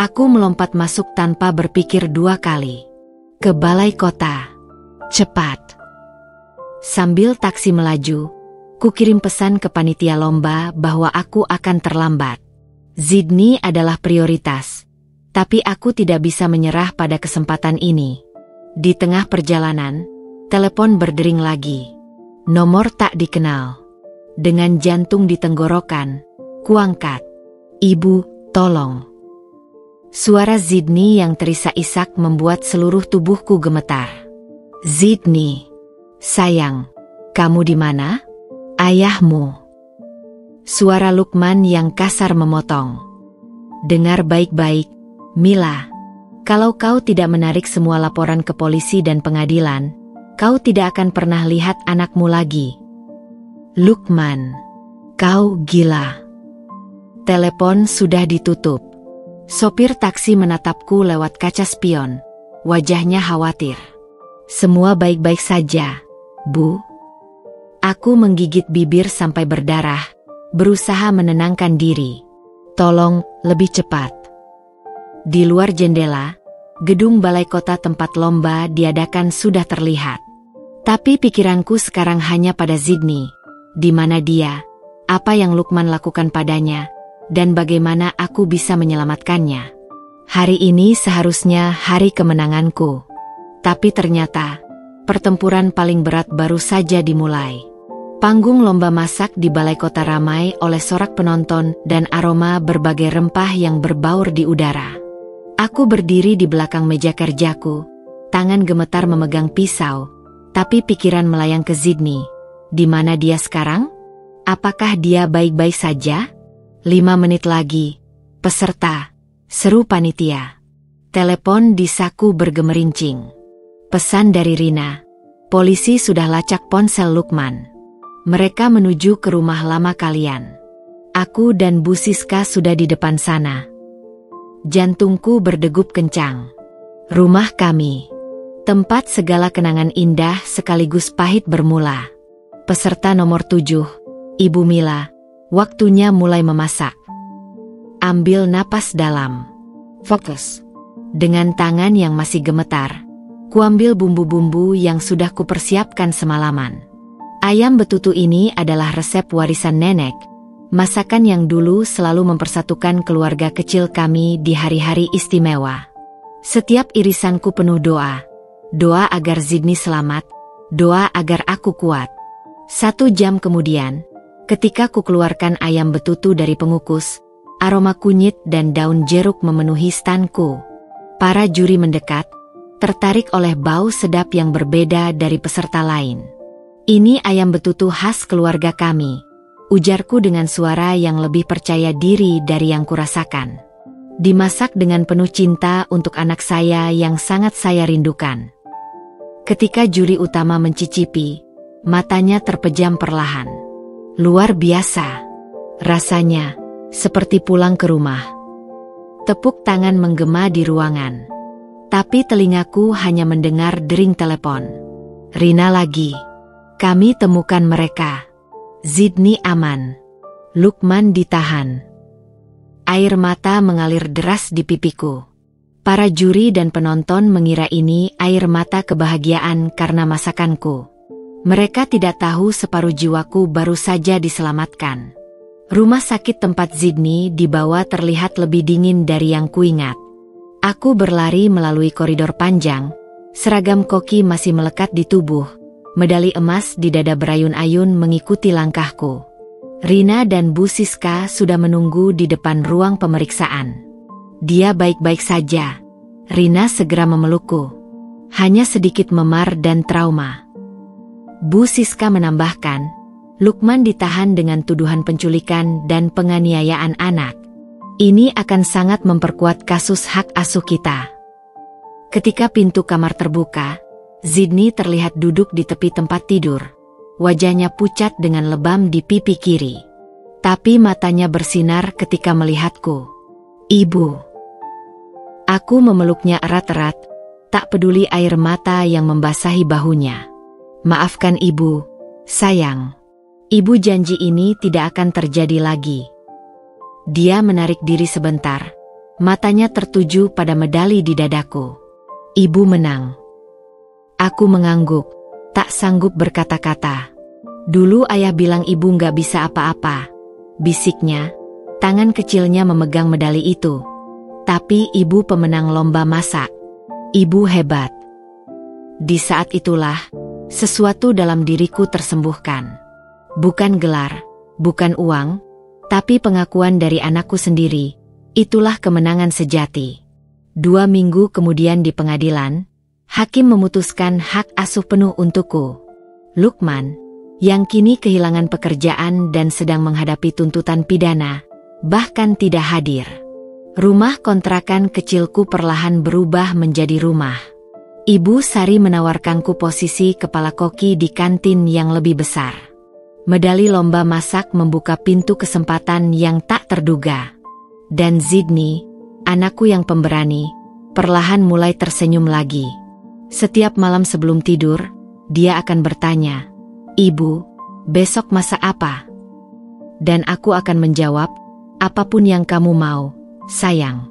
Aku melompat masuk tanpa berpikir dua kali. Ke balai kota. Cepat. Sambil taksi melaju, kukirim pesan ke panitia lomba bahwa aku akan terlambat. Zidni adalah prioritas, tapi aku tidak bisa menyerah pada kesempatan ini. Di tengah perjalanan, telepon berdering lagi. Nomor tak dikenal. Dengan jantung di tenggorokan, kuangkat. Ibu, tolong. Suara Zidni yang terisak-isak membuat seluruh tubuhku gemetar. Zidni, sayang, kamu di mana? Ayahmu. Suara Lukman yang kasar memotong. Dengar baik-baik, Mila. Kalau kau tidak menarik semua laporan ke polisi dan pengadilan, kau tidak akan pernah lihat anakmu lagi. Lukman, kau gila. Telepon sudah ditutup. Sopir taksi menatapku lewat kaca spion. Wajahnya khawatir. Semua baik-baik saja, Bu. Aku menggigit bibir sampai berdarah, berusaha menenangkan diri. Tolong, lebih cepat. Di luar jendela, gedung balai kota tempat lomba diadakan sudah terlihat. Tapi pikiranku sekarang hanya pada Zidni. Di mana dia? Apa yang Lukman lakukan padanya? Dan bagaimana aku bisa menyelamatkannya? Hari ini seharusnya hari kemenanganku. Tapi ternyata, pertempuran paling berat baru saja dimulai. Panggung lomba masak di balai kota ramai oleh sorak penonton dan aroma berbagai rempah yang berbaur di udara. Aku berdiri di belakang meja kerjaku, tangan gemetar memegang pisau, tapi pikiran melayang ke Zidni. Di mana dia sekarang? Apakah dia baik-baik saja? 5 menit lagi. Peserta, seru panitia. Telepon di saku bergemerincing. Pesan dari Rina. Polisi sudah lacak ponsel Lukman. Mereka menuju ke rumah lama kalian. Aku dan Bu Siska sudah di depan sana. Jantungku berdegup kencang. Rumah kami. Tempat segala kenangan indah sekaligus pahit bermula. Peserta nomor 7, Ibu Mila. Waktunya mulai memasak. Ambil napas dalam. Fokus. Dengan tangan yang masih gemetar, kuambil bumbu-bumbu yang sudah kupersiapkan semalaman. Ayam betutu ini adalah resep warisan nenek. Masakan yang dulu selalu mempersatukan keluarga kecil kami di hari-hari istimewa. Setiap irisanku penuh doa. Doa agar Zidni selamat. Doa agar aku kuat. 1 jam kemudian, ketika ku keluarkan ayam betutu dari pengukus, aroma kunyit dan daun jeruk memenuhi standku. Para juri mendekat, tertarik oleh bau sedap yang berbeda dari peserta lain. Ini ayam betutu khas keluarga kami, ujarku dengan suara yang lebih percaya diri dari yang kurasakan. Dimasak dengan penuh cinta untuk anak saya yang sangat saya rindukan. Ketika juri utama mencicipi, matanya terpejam perlahan. Luar biasa. Rasanya seperti pulang ke rumah. Tepuk tangan menggema di ruangan. Tapi telingaku hanya mendengar dering telepon. Rina lagi. Kami temukan mereka. Zidni aman. Lukman ditahan. Air mata mengalir deras di pipiku. Para juri dan penonton mengira ini air mata kebahagiaan karena masakanku. Mereka tidak tahu separuh jiwaku baru saja diselamatkan. Rumah sakit tempat Zidni dibawa terlihat lebih dingin dari yang kuingat. Aku berlari melalui koridor panjang, seragam koki masih melekat di tubuh, medali emas di dada berayun-ayun mengikuti langkahku. Rina dan Bu Siska sudah menunggu di depan ruang pemeriksaan. Dia baik-baik saja. Rina segera memelukku. Hanya sedikit memar dan trauma. Bu Siska menambahkan, Lukman ditahan dengan tuduhan penculikan dan penganiayaan anak. Ini akan sangat memperkuat kasus hak asuh kita. Ketika pintu kamar terbuka, Zidni terlihat duduk di tepi tempat tidur. Wajahnya pucat dengan lebam di pipi kiri. Tapi matanya bersinar ketika melihatku. Ibu. Aku memeluknya erat-erat, tak peduli air mata yang membasahi bahunya. Maafkan ibu, sayang. Ibu janji ini tidak akan terjadi lagi. Dia menarik diri sebentar, matanya tertuju pada medali di dadaku. Ibu menang. Aku mengangguk, tak sanggup berkata-kata. Dulu ayah bilang ibu nggak bisa apa-apa, bisiknya, tangan kecilnya memegang medali itu. Tapi ibu pemenang lomba masak. Ibu hebat. Di saat itulah, sesuatu dalam diriku tersembuhkan. Bukan gelar, bukan uang, tapi pengakuan dari anakku sendiri. Itulah kemenangan sejati. 2 minggu kemudian di pengadilan, hakim memutuskan hak asuh penuh untukku. Lukman, yang kini kehilangan pekerjaan dan sedang menghadapi tuntutan pidana, bahkan tidak hadir. Rumah kontrakan kecilku perlahan berubah menjadi rumah. Ibu Sari menawarkanku posisi kepala koki di kantin yang lebih besar. Medali lomba masak membuka pintu kesempatan yang tak terduga. Dan Zidni, anakku yang pemberani, perlahan mulai tersenyum lagi. Setiap malam sebelum tidur, dia akan bertanya, "Ibu, besok masak apa?" Dan aku akan menjawab, "Apapun yang kamu mau, sayang."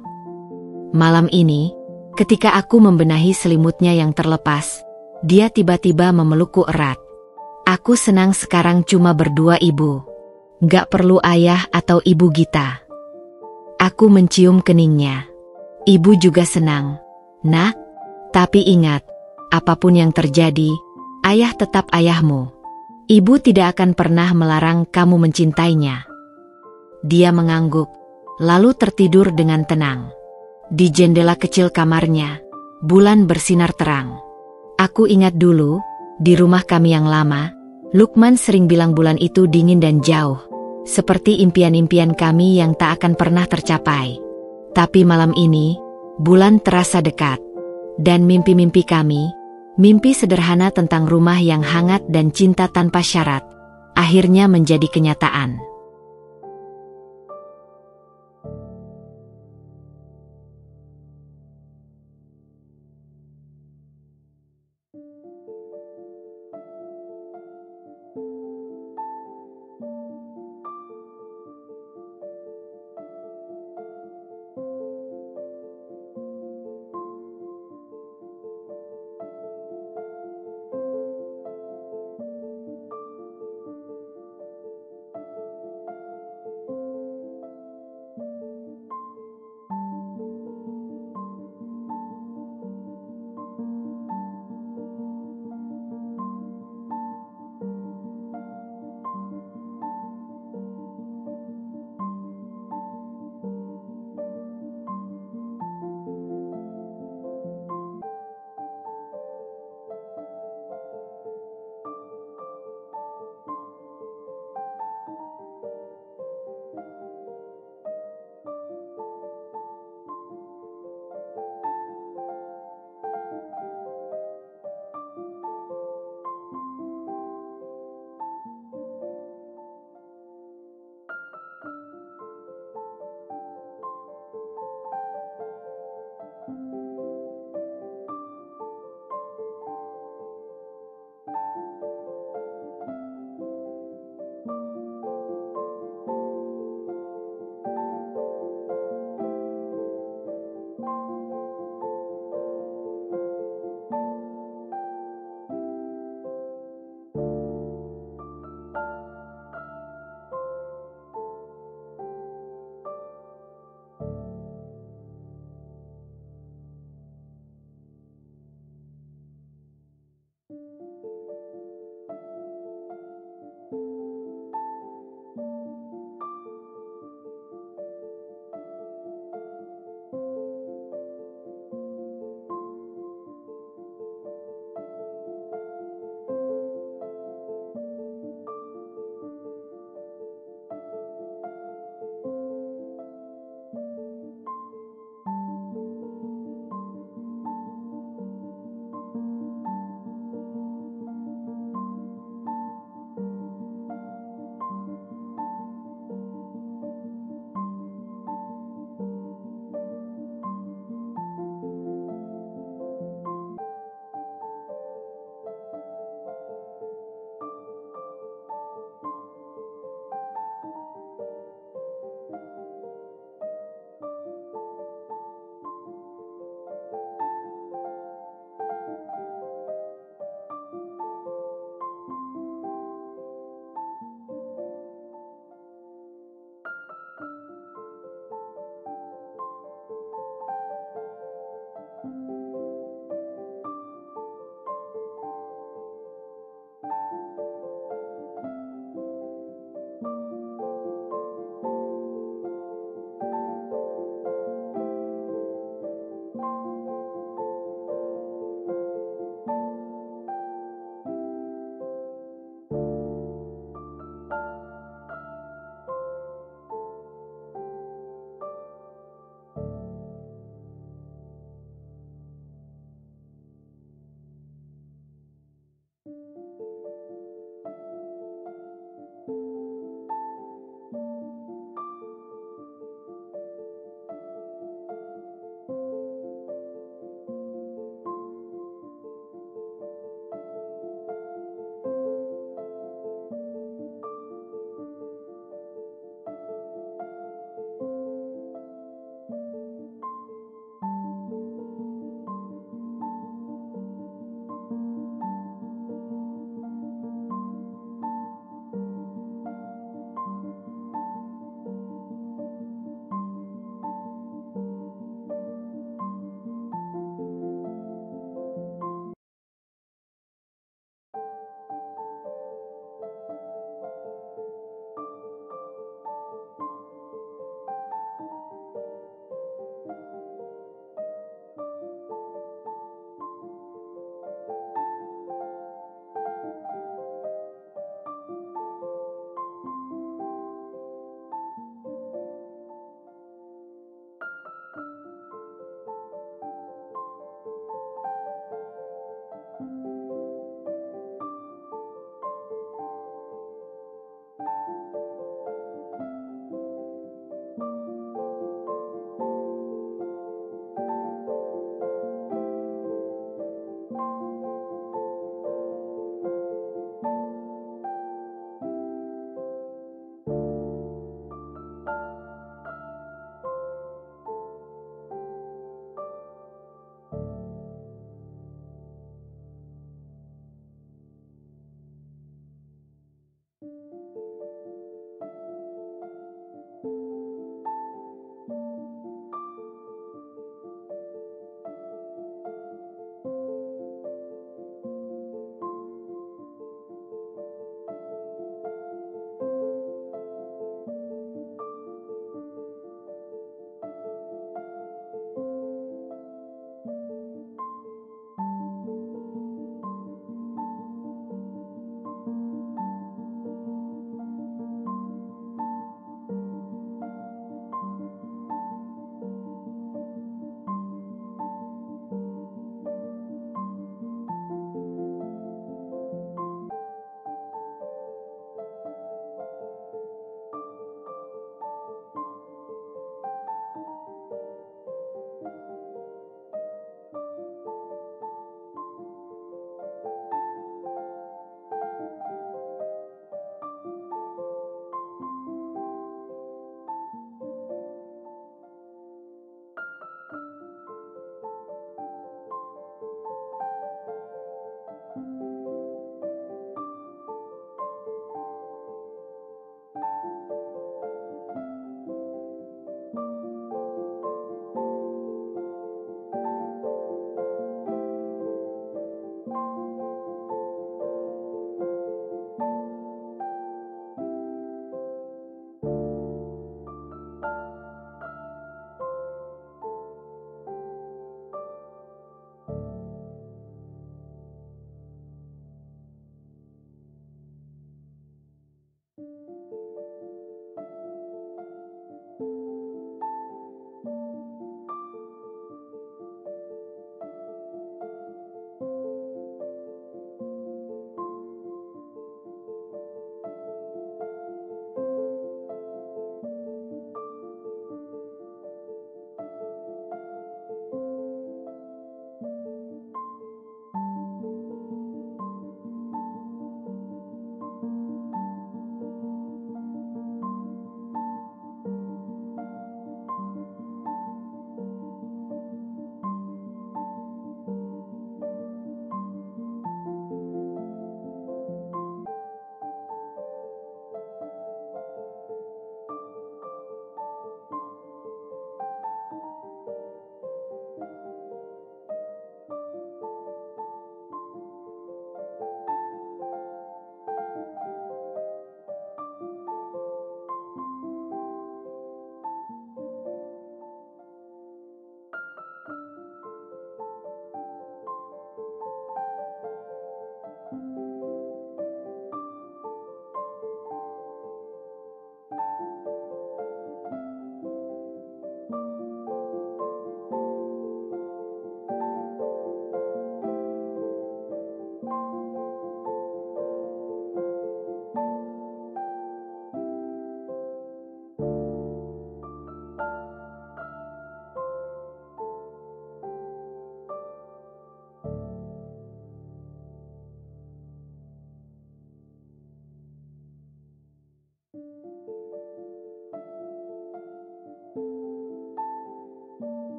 Malam ini, ketika aku membenahi selimutnya yang terlepas, dia tiba-tiba memelukku erat. Aku senang sekarang cuma berdua ibu. Gak perlu ayah atau ibu Gita. Aku mencium keningnya. Ibu juga senang. Nak, tapi ingat, apapun yang terjadi, ayah tetap ayahmu. Ibu tidak akan pernah melarang kamu mencintainya. Dia mengangguk, lalu tertidur dengan tenang. Di jendela kecil kamarnya, bulan bersinar terang. Aku ingat dulu, di rumah kami yang lama, Lukman sering bilang bulan itu dingin dan jauh, seperti impian-impian kami yang tak akan pernah tercapai. Tapi malam ini, bulan terasa dekat, dan mimpi-mimpi kami, Mimpi sederhana tentang rumah yang hangat dan cinta tanpa syarat akhirnya menjadi kenyataan.